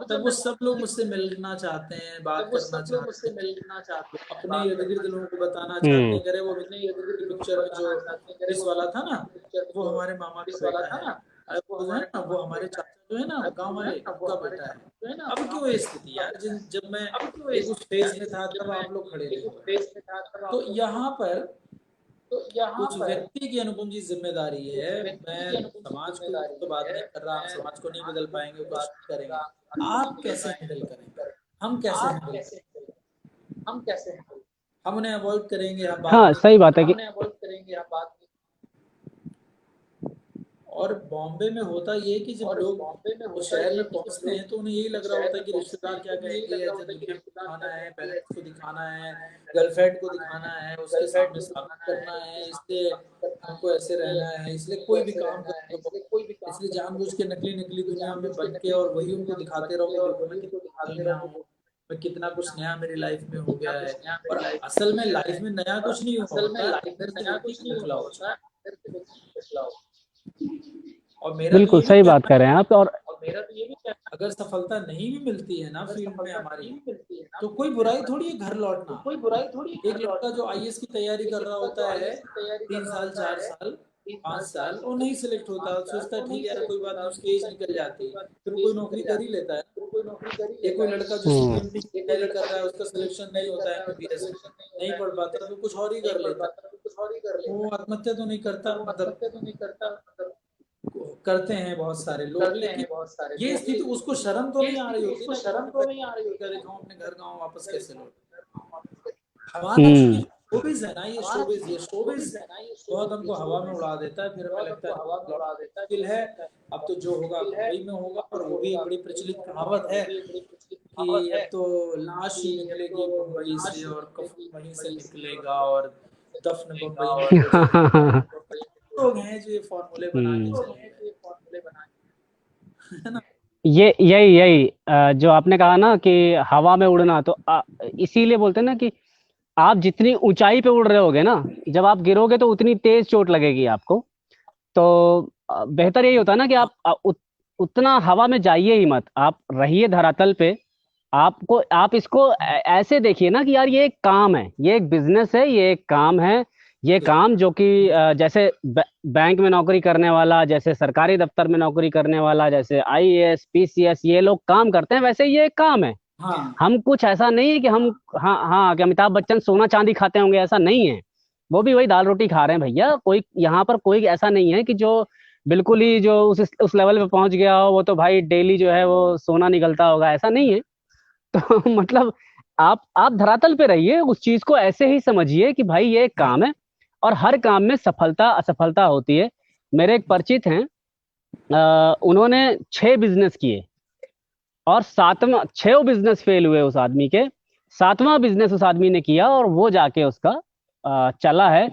तब वो सब लोग मुझसे मिलना चाहते हैं, बात करना चाहते हैं, अपने इर्द गिर्द लोगों को बताना चाहते हम्म। हैं, अरे वो पिक्चर में जो पुलिस वाला था ना, वो हमारे मामा का बेटा है, अरे वो जो है ना, वो हमारे चाचा जो है ना गांव वाले, उनका बेटा है। अब क्यों ये स्थिति यार, जब मैं एक उस फेज में था तब आप लोग खड़े नहीं हुए। तो यहाँ पर उस व्यक्ति की अनुपम जी जिम्मेदारी है, मैं समाज को तो बात नहीं कर रहा, हम समाज को नहीं बदल पाएंगे, कोशिश करेंगे, आप कैसे हैंडल करेंगे, हम कैसे हैंडल करेंगे, हम उन्हें अवॉइड करेंगे, हम बात हाँ, नहीं सही बात है कि करेंगे। और बॉम्बे में होता ये कि जब लोग उस शहर में पहुंचते हैं तो उन्हें यही लग रहा होता है कि रिश्तेदार क्या कहेंगे, या जब दुनिया को दिखाना है, पेरेंट्स को दिखाना है, गर्लफ्रेंड को दिखाना है, उसके सामने साबित करना है, इसलिए हमको ऐसे रहना है, इसलिए कोई भी काम कर लो, इसलिए जानबूझ के नकली नकली दुनिया में बन के और वही उनको दिखाते रहो कि देखो मैं कितना बदल गया हूँ, मैं कितना कुछ नया मेरी लाइफ में हो गया है। और असल में लाइफ में नया कुछ नहीं हुआ होता, अंदर से व्यक्ति खोखला हो चुका है। और मेरा तो बिल्कुल ये भी सही बात कहना कर रहे हैं आप। और है, अगर सफलता नहीं भी मिलती है ना फील्ड में हमारी, तो कोई बुराई थोड़ी है घर लौटना। एक लड़का जो आईएएस की तैयारी कर रहा होता है 3 साल 4 साल 5 साल, वो नहीं सिलेक्ट होता, सोचता है ठीक है यार कोई बात नहीं, उसकी एज निकल जाती है, फिर कोई नौकरी कर ही लेता है। एक कोई लड़का जो हम्म। सीपीएमटी की तैयारी कर रहा है, उसका सिलेक्शन नहीं होता है एमबीबीएस में, नहीं पढ़ पाता तो कुछ और ही कर लेता है, वो आत्महत्या तो नहीं करता, मतलब करते हैं बहुत सारे लोग, लेकिन ये स्थिति उसको शर्म तो नहीं आ रही होती ना कि मैं पैसे दिखाऊं अपने घर गाँव वापस कैसे लौट। हमारा चूंकि हम्म। शोबिज है ना, ये शोबिज बहुत हमको हवा में उड़ा देता है, फिर हमें लगता है मुश्किल है, अब तो जो होगा मुंबई में होगा। और वो भी एक बड़ी प्रचलित कहावत है कि अब तो लाश ही निकलेगी मुंबई से और कफन वहीं से निकलेगा और दफन मुंबई में हो जाएगा। लोग हैं जो ये फॉर्मूले बना के हम्म। चले गए, है ना? ये यही यही जो आपने कहा ना कि हवा में उड़ना, तो इसीलिए बोलते हैं ना कि आप जितनी ऊंचाई पे उड़ रहे होगे ना, जब आप गिरोगे तो उतनी तेज चोट लगेगी आपको। तो बेहतर यही होता है ना कि हाँ आप उतना हवा में जाइए ही मत, आप रहिए धरातल पे। आपको आप इसको ऐसे देखिए ना कि यार ये एक काम है, ये एक बिजनेस है, ये एक काम है। ये काम जो कि जैसे बैंक में नौकरी करने वाला, जैसे सरकारी दफ्तर में नौकरी करने वाला, जैसे आईएएस पीसीएस ये लोग काम करते हैं, वैसे ये एक काम है। हाँ हम कुछ ऐसा नहीं है कि हम, हाँ हाँ, कि अमिताभ बच्चन सोना चांदी खाते होंगे, ऐसा नहीं है। वो भी वही दाल रोटी खा रहे हैं भैया। कोई यहाँ पर कोई ऐसा नहीं है कि जो बिल्कुल ही जो उस लेवल पे पहुंच गया हो, वो तो भाई डेली जो है वो सोना निकलता होगा, ऐसा नहीं है। तो मतलब आप धरातल पे रहिए, उस चीज को ऐसे ही समझिए कि भाई ये एक काम है, और हर काम में सफलता असफलता होती है। मेरे एक परिचित हैं, उन्होंने 6 बिजनेस किए, और सातवां 6 बिजनेस फेल हुए उस आदमी के। सातवां बिजनेस उस आदमी ने किया और वो जाके उसका चला है।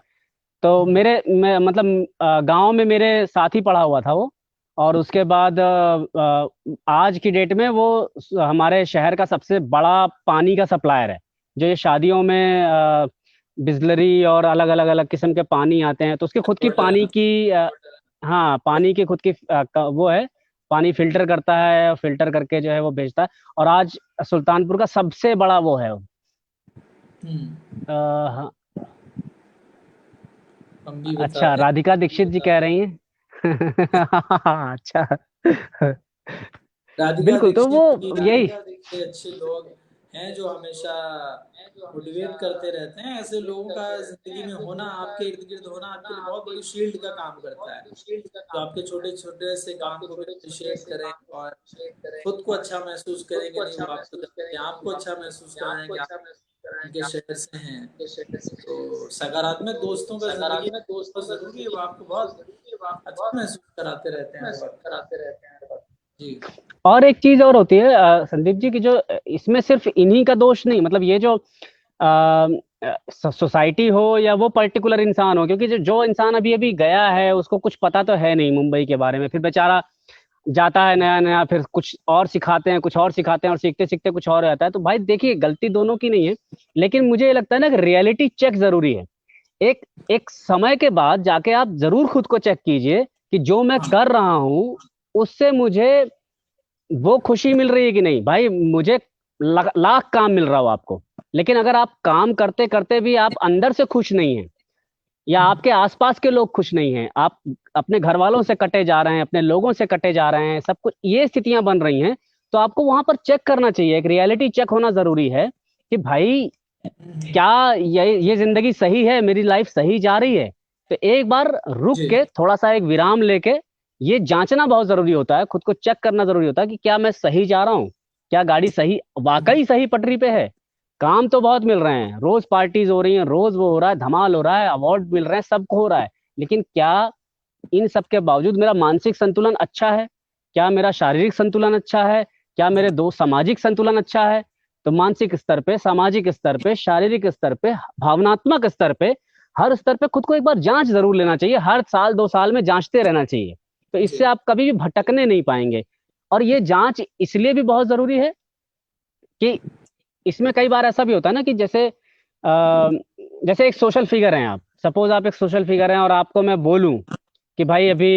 तो मतलब गांव में मेरे साथ ही पढ़ा हुआ था वो। और उसके बाद आज की डेट में वो हमारे शहर का सबसे बड़ा पानी का सप्लायर है। जो ये शादियों में बिस्लरी और अलग अलग अलग किस्म के पानी आते हैं, तो उसकी खुद की टोटल है पानी ना। की हाँ, पानी की खुद की वो है। पानी फिल्टर करता है, फिल्टर करके जो है वो बेचता है। और आज सुल्तानपुर का सबसे बड़ा वो है। हाँ। हम भी बता अच्छा, रहे राधिका दीक्षित जी कह रही हैं। अच्छा। राधिका बिल्कुल, तो वो दीक्षित जी यही। ऐसे अच्छे लोग हैं जो हमेशा मोटिवेट करते रहते हैं। ऐसे लोगों का जिंदगी में होना, आपके इर्द गिर्द होना आपके लिए बहुत बड़ी शील्ड का काम करता है। तो आपके छोटे छोटे से काम को भी अप्रिशिएट करें और खुद को अच्छा महसूस करें कि नहीं, वो आपको आपको अच्छा महसूस कराएं कि आप उनके शहर से हैं। तो सकारात्मक दोस्तों का जिंदगी में बहुत जरूरी है, वो आपको बहुत अच्छा महसूस कराते रहते हैं हर वक्त। जी और एक चीज और होती है संदीप जी की, जो इसमें सिर्फ इन्हीं का दोष नहीं, मतलब ये जो सोसाइटी हो या वो पर्टिकुलर इंसान हो, क्योंकि जो इंसान अभी अभी गया है उसको कुछ पता तो है नहीं मुंबई के बारे में, फिर बेचारा जाता है नया नया, फिर कुछ और सिखाते हैं, कुछ और सिखाते हैं, और सीखते सीखते कुछ और हो जाता है। तो भाई देखिए, गलती दोनों की नहीं है, लेकिन मुझे ये लगता है ना कि रियलिटी चेक जरूरी है। एक एक समय के बाद जाके आप जरूर खुद को चेक कीजिए कि जो मैं हाँ कर रहा हूं उससे मुझे वो खुशी मिल रही है कि नहीं। भाई मुझे लाख काम मिल रहा हो आपको, लेकिन अगर आप काम करते करते भी आप अंदर से खुश नहीं हैं, या आपके आसपास के लोग खुश नहीं हैं, आप अपने घर वालों से कटे जा रहे हैं, अपने लोगों से कटे जा रहे हैं, सब कुछ ये स्थितियां बन रही हैं, तो आपको वहां पर चेक करना चाहिए। एक रियलिटी चेक होना जरूरी है कि भाई क्या ये जिंदगी सही है, मेरी लाइफ सही जा रही है। तो एक बार रुक जी के थोड़ा सा एक विराम लेके ये जांचना बहुत जरूरी होता है, खुद को चेक करना जरूरी होता है कि क्या मैं सही जा रहा हूँ, क्या गाड़ी सही वाकई सही पटरी पे है। काम तो बहुत मिल रहे हैं, रोज पार्टीज हो रही हैं, रोज वो हो रहा है, धमाल हो रहा है, अवार्ड मिल रहे हैं, सबको हो रहा है, लेकिन क्या इन सब के बावजूद मेरा मानसिक संतुलन अच्छा है? क्या मेरा शारीरिक संतुलन अच्छा है? क्या मेरे दो सामाजिक संतुलन अच्छा है? तो मानसिक स्तर पे, सामाजिक स्तर पे, शारीरिक स्तर पे, भावनात्मक स्तर पे, हर स्तर पे खुद को एक बार जांच जरूर लेना चाहिए। हर साल 2 साल में जांचते रहना चाहिए। तो जी इससे आप कभी भी भटकने नहीं पाएंगे। और ये जांच इसलिए भी बहुत जरूरी है कि इसमें कई बार ऐसा भी होता है ना कि जैसे एक सोशल फिगर हैं आप, सपोज आप एक सोशल फिगर हैं और आपको मैं बोलूं कि भाई अभी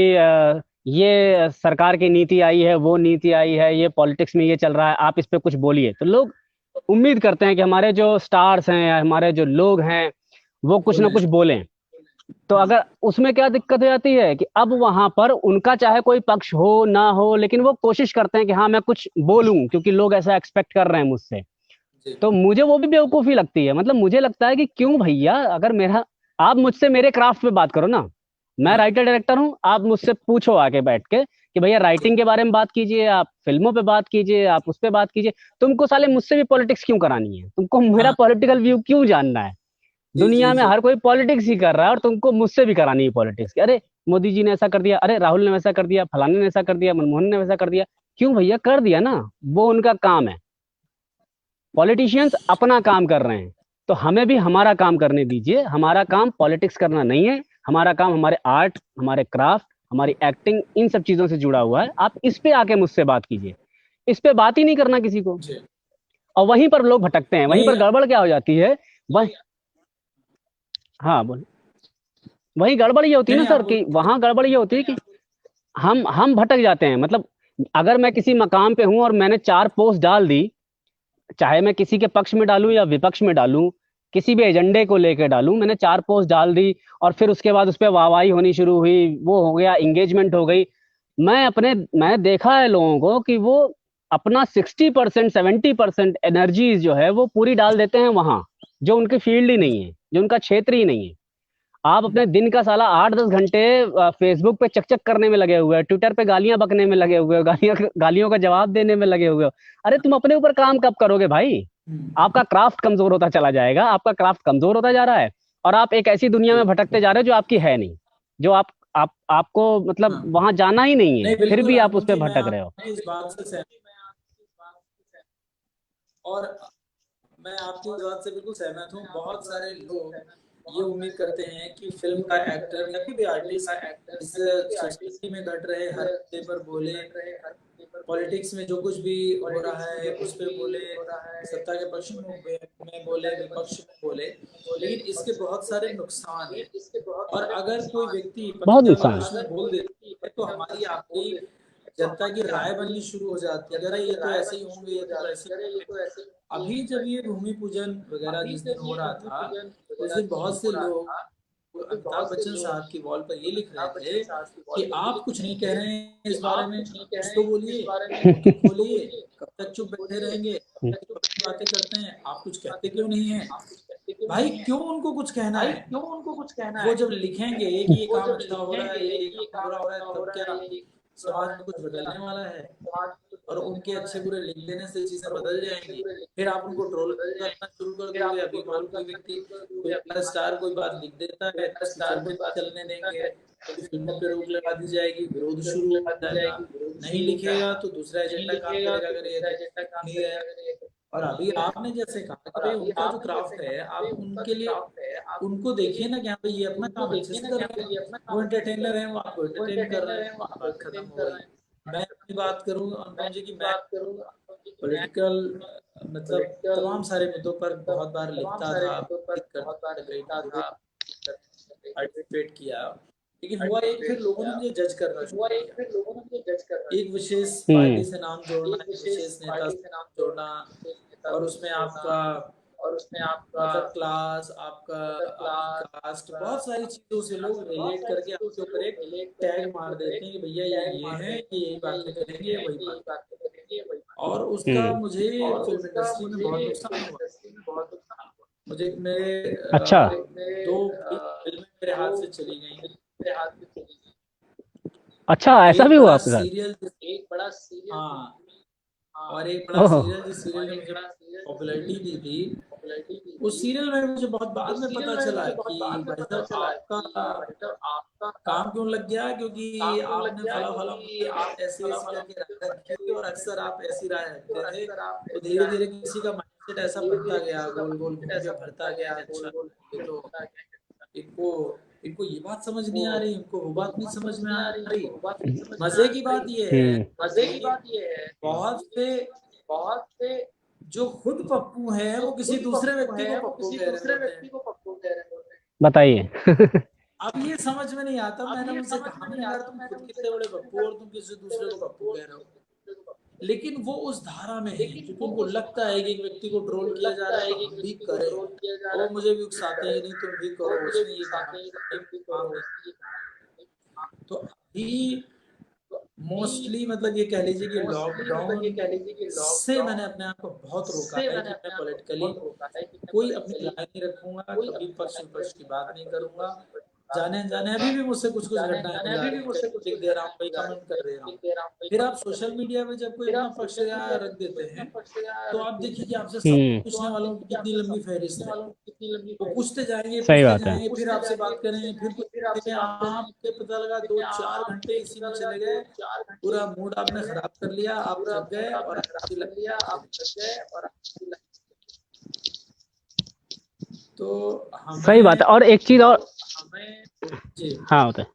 ये सरकार की नीति आई है, वो नीति आई है, ये पॉलिटिक्स में ये चल रहा है, आप इस पे कुछ बोलिए, तो लोग उम्मीद करते हैं कि हमारे जो स्टार्स हैं या हमारे जो लोग हैं वो कुछ ना बोले कुछ बोलें। तो अगर उसमें क्या दिक्कत हो जाती है कि अब वहां पर उनका चाहे कोई पक्ष हो ना हो, लेकिन वो कोशिश करते हैं कि हाँ मैं कुछ बोलूं क्योंकि लोग ऐसा एक्सपेक्ट कर रहे हैं मुझसे। जी तो मुझे वो भी बेवकूफी लगती है। मतलब मुझे लगता है कि क्यों भैया, अगर मेरा आप मुझसे मेरे क्राफ्ट पे बात करो ना। मैं हाँ राइटर डायरेक्टर हूँ, आप मुझसे पूछो आके बैठ के कि भैया राइटिंग के बारे में बात कीजिए, आप फिल्मों पे बात कीजिए, आप उस पे बात कीजिए। तुमको साले मुझसे भी पॉलिटिक्स क्यों करानी है? तुमको मेरा हाँ पॉलिटिकल व्यू क्यों जानना है? जी जी दुनिया में जी हर कोई पॉलिटिक्स ही कर रहा है, और तुमको मुझसे भी करानी है पॉलिटिक्स। अरे मोदी जी ने ऐसा कर दिया, अरे राहुल ने वैसा कर दिया, फलाने ने ऐसा कर दिया, मनमोहन ने वैसा कर दिया। क्यों भैया? कर दिया ना, वो उनका काम है। पॉलिटिशियंस अपना काम कर रहे हैं, तो हमें भी हमारा काम करने दीजिए। हमारा काम पॉलिटिक्स करना नहीं है, हमारा काम हमारे आर्ट, हमारे क्राफ्ट, हमारी एक्टिंग, इन सब चीजों से जुड़ा हुआ है। आप इस पे आके मुझसे बात कीजिए, इस पे बात ही नहीं करना किसी को। जी और वहीं पर लोग भटकते हैं, वहीं नहीं पर गड़बड़ क्या हो जाती है। वह हाँ बोल। वहीं गड़बड़ ये होती है ना नहीं आप सर, कि बोलिए। वहां गड़बड़ ये होती है कि हम भटक जाते हैं। मतलब अगर मैं किसी मकाम पे हूं और मैंने 4 पोस्ट डाल दी, चाहे मैं किसी के पक्ष में डालूं या विपक्ष में डालूं, किसी भी एजेंडे को लेकर डालूं, मैंने 4 पोस्ट डाल दी और फिर उसके बाद उस पर वाहवाही होनी शुरू हुई, वो हो गया, इंगेजमेंट हो गई। मैंने देखा है लोगों को कि वो अपना 60% 70% एनर्जीज जो है वो पूरी डाल देते हैं वहां, जो उनकी फील्ड ही नहीं है, जो उनका क्षेत्र ही नहीं है। आप अपने दिन का साला 8-10 घंटे फेसबुक पे चकचक करने में लगे हुए हो, ट्विटर पे गालियां बकने में लगे हुए हो, गालियों का जवाब देने में लगे हुए हो। अरे तुम अपने ऊपर काम कब करोगे भाई? हम्म, आपका क्राफ्ट कमजोर होता चला जाएगा, आपका क्राफ्ट कमजोर होता जा रहा है। और आप एक ऐसी दुनिया में जी, भटकते जा रहे हो जो आपकी है नहीं, जो आपको मतलब हाँ, वहां जाना ही नहीं है, नहीं फिर बिल्कुल भी आप उस अनुज पर जी, मैं भटक रहे हो। आपकी इस बात से सहमत, और मैं आपकी इस बात से बिल्कुल सहमत हूँ। बहुत सारे लोग ये उम्मीद करते हैं कि फिल्म का एक्टर या कोई भी आर्टिस्ट इस सोसाइटी में घट रहे हर मुद्दे पर बोले, पॉलिटिक्स में जो कुछ भी हो रहा है उस पे बोले, सत्ता के पक्ष में बोले, विपक्ष में बोले, लेकिन इसके बहुत सारे नुकसान हैं। और अगर कोई व्यक्ति पक्ष बहुत या नुकसान विपक्ष है। में बोल देता है तो हमारी आपकी जनता की राय बननी शुरू हो जाती है, अरे ये तो ऐसे ही होंगे, ये तो वैसे ही होंगे। अभी जब ये भूमि पूजन वगैरह जिस दिन हो रहा था, उस दिन बहुत से लोग अमिताभ बच्चन साहब की वॉल पर ये लिख रहे थे कि आप कुछ नहीं कह रहे हैं इस बारे में, कुछ तो बोलिए, मुंह तो खोलिए, कब तक चुप बैठे रहेंगे, अपनी बातें करते हैं, आप कुछ कहते क्यों नहीं है? भाई क्यों उनको कुछ कहना है? वो जब लिखेंगे कि ये काम अच्छा हो रहा है या ये काम बुरा हो रहा है, तब क्या समाज में कुछ बदलने वाला है? और उनके अच्छे बुरे लिख देने से चीजें बदल जाएंगी? फिर आप उनको ट्रोल करना शुरू कर दोगे। अभी मान लो कोई व्यक्ति, कोई बड़ा स्टार कोई बात लिख देता है तो उसकी फिल्म नहीं चलने देंगे, उसकी फिल्मों पे रोक लगा दी जाएगी, विरोध शुरू हो जाएगा। नहीं लिखेगा तो दूसरा एजेंडा काम करेगा, अगर ये नहीं है। और अभी आपने जैसे कहा कि भाई उनका जो क्राफ्ट है, आप उनके लिए उनको देखिए ना कि हाँ भाई ये अपना काम अच्छे से कर रहे हैं, वो एंटरटेनर है, वो आपको एंटरटेन कर रहे हैं, बात खत्म हो गई। मैं अपनी बात करूँ अनुपम जी की, मैं पॉलिटिकल मतलब तमाम सारे मुद्दों पर बहुत बार लिखता था, बातचीत करता था, कई लोगों ने पार्टिसिपेट किया, लेकिन हुआ एक, फिर लोगों ने मुझे जज करना शुरू किया। एक विशेष हम्म। पार्टी से नाम जोड़ना, एक विशेष नेता से नाम जोड़ना, और उसमें आपका मतलब क्लास, आपका आपकी कास्ट, बहुत सारी चीजों से लोग रिलेट करके आपके ऊपर एक टैग मार देते हैं कि भैया ये है, ये यही बातें करेंगे, वही बात करेंगे। और उसका हम्म। मुझे फिल्म इंडस्ट्री में बहुत नुकसान हुआ। मुझे मेरे अच्छा। दो बड़ी फिल्में मेरे हाथ से चली गई। अच्छा, ऐसा एक भी हुआ बड़ा आपके साथ? सीरियल, हाँ, और एक बड़ा ओह। सीरियल जिस सीरियल ने मुझे पॉपुलैरिटी दी थी, उस सीरियल में मुझे बहुत बाद में पता चला कि भाई साहब आपका काम क्यों लग गया, क्योंकि आपने फला फला मुद्दे पे ऐसे ऐसी करके राय रखी थी, और अक्सर आप ऐसी राय रखते थे, तो धीरे धीरे किसी का माइंडसेट ऐसा बनता गया, गोल गोल घूम के भरता गया कि अच्छा ये तो इनको इनको ये बात समझ नहीं आ रही, इनको वो बात नहीं समझ में आ रही। मजे की बात ये है हम्म। कि बहुत से जो खुद पप्पू हैं वो किसी दूसरे व्यक्ति को पप्पू कह रहे होते हैं। बताइए। अब ये समझ में नहीं आता, मैंने उनसे कहा, मैंने कहा तुम खुद कितने बड़े पप्पू और तुम किसी दूसरे को पप्पू कह रहे हो। लेकिन वो उस धारा में है क्योंकि उनको लगता है कि एक व्यक्ति को ट्रोल किया जा रहा है तो हम भी करें, और वो मुझे भी उकसाते हैं, नहीं तुम भी करो, उसने ये कहा, ये काम नहीं। तो अभी मोस्टली मतलब ये कह लीजिए कि लॉकडाउन से मैंने अपने आप को बहुत रोका है कि मैं पॉलिटिकली कोई अपनी राय नहीं रखूंगा, कभी पक्ष विपक्ष की बात नहीं करूंगा। जाने अनजाने अभी भी मुझसे कुछ कुछ घटनाएं हो जा रही हैं, कहीं लिख दे रहा हूँ, कहीं कमेंट कर दे रहा हूँ। फिर आप सोशल मीडिया पे जब कोई अपना पक्ष रख देते हैं, तो आप देखिए कि आपसे सब हम्म। पूछने वालों की कितनी लंबी फहरिस्त है। वो सही पूछते बात है। जाएंगे, फिर आपसे बात करेंगे, फिर कुछ देखें, आपके पता लगा 2-4 घंटे इसी में चले गए, पूरा मूड आपने खराब कर लिया, आप थक गए और आपकी लगी। तो सही बात है। हमें, और एक चीज और। जी, हाँ, होता है।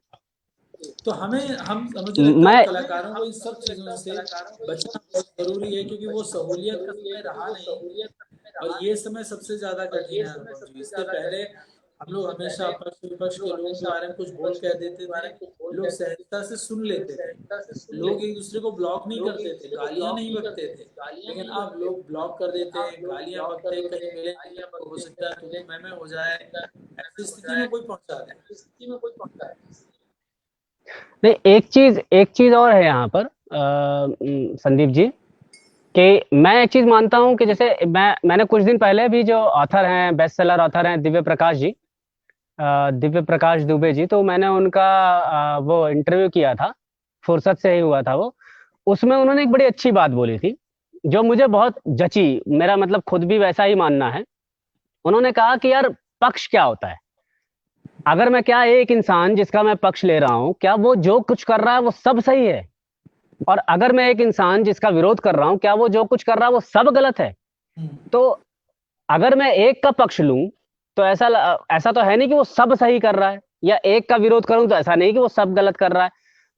तो मुझे लगता है मैं। कलाकारों को इन सब चीजों से बचना बहुत जरूरी है, क्योंकि वो सहूलियत का समय रहा नहीं, और ये समय सबसे ज्यादा कठिन है अनुभव जी। इससे पहले हम लोग हमेशा पक्ष विपक्ष के लोगों के बारे में कुछ बोल कह देते थे, लोग सहजता से सुन लेते थे, लोग एक दूसरे को ब्लॉक नहीं करते थे, गालियां नहीं बकते थे। लेकिन अब लोग ब्लॉक कर देते हैं, गालियां बकते हैं, कहीं मिले तो हो सकता है तो मैं हो जाए, ऐसी स्थिति में कोई पहुंचा दे। नहीं, एक चीज और है यहाँ पर संदीप जी, कि मैं एक चीज मानता हूँ कि जैसे मैंने कुछ दिन पहले भी जो ऑथर हैं, बेस्ट सेलर ऑथर हैं दिव्य प्रकाश जी, दिव्य प्रकाश दुबे जी, तो मैंने उनका वो इंटरव्यू किया था, फुर्सत से ही हुआ था वो। उसमें उन्होंने एक बड़ी अच्छी बात बोली थी, जो मुझे बहुत जची, मेरा मतलब खुद भी वैसा ही मानना है। उन्होंने कहा कि यार, पक्ष क्या होता है? अगर मैं क्या एक इंसान जिसका मैं पक्ष ले रहा हूँ, क्या वो जो कुछ कर रहा है वो सब सही है? और अगर मैं एक इंसान जिसका विरोध कर रहा हूँ, क्या वो जो कुछ कर रहा है वो सब गलत है? तो अगर मैं एक का पक्ष लूं, तो ऐसा तो है नहीं कि वो सब सही कर रहा है, या एक का विरोध करूं तो ऐसा नहीं कि वो सब गलत कर रहा है।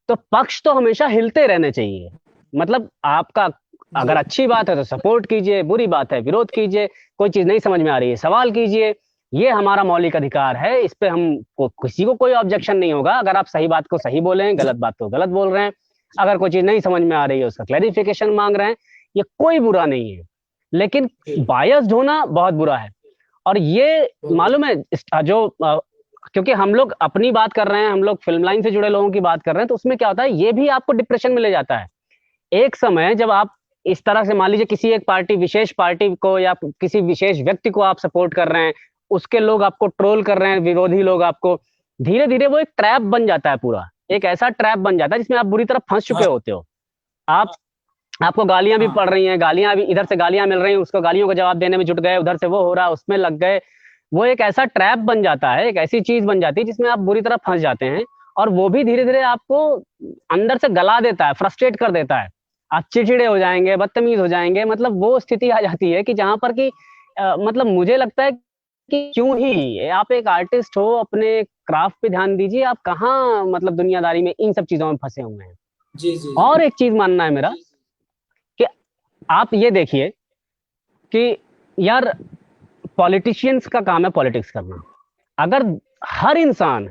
तो पक्ष तो हमेशा हिलते रहने चाहिए। मतलब आपका जी अगर अच्छी बात है तो सपोर्ट कीजिए, बुरी बात है विरोध कीजिए, कोई चीज नहीं समझ में आ रही है सवाल कीजिए। ये हमारा मौलिक अधिकार है, इस पे किसी को कोई ऑब्जेक्शन नहीं होगा। अगर आप सही बात को सही बोले हैं, गलत बात को गलत बोल रहे हैं, अगर कोई चीज नहीं समझ में आ रही है उसका क्लैरिफिकेशन मांग रहे हैं, ये कोई बुरा नहीं है। लेकिन जी, बायस्ड होना बहुत बुरा है। और ये बहुत मालूम है, क्योंकि हम लोग अपनी बात कर रहे हैं, हम लोग फिल्म लाइन से जुड़े लोगों की बात कर रहे हैं, तो उसमें क्या होता है, ये भी आपको डिप्रेशन में ले जाता है। एक समय जब आप इस तरह से मान लीजिए किसी एक पार्टी, विशेष पार्टी को या किसी विशेष व्यक्ति को आप सपोर्ट कर रहे हैं, उसके लोग आपको ट्रोल कर रहे हैं, विरोधी लोग आपको, धीरे धीरे वो एक ट्रैप बन जाता है पूरा। एक ऐसा ट्रैप बन जाता है जिसमें आप बुरी तरह फंस चुके हाँ होते हो। आप आपको गालियां भी हाँ पड़ रही हैं, गालियां भी इधर से गालियां मिल रही हैं, उसको गालियों का जवाब देने में जुट गए, उधर से वो हो रहा है, उसमें लग गए। वो एक ऐसा ट्रैप बन जाता है, एक ऐसी चीज बन जाती है जिसमें आप बुरी तरह फंस जाते हैं। और वो भी धीरे धीरे आपको अंदर से गला देता है, फ्रस्ट्रेट कर देता है। आप चिड़चिड़े हो जाएंगे, बदतमीज हो जाएंगे, मतलब वो स्थिति आ जाती है कि जहां पर कि मतलब मुझे लगता है कि क्यों ही आप एक आर्टिस्ट हो, अपने क्राफ्ट पे ध्यान दीजिए। आप कहाँ मतलब दुनियादारी में इन सब चीजों में फंसे हुए हैं। जी जी जी और एक चीज मानना है मेरा कि आप ये देखिए कि यार, पॉलिटिशियंस का काम है पॉलिटिक्स करना। अगर हर इंसान,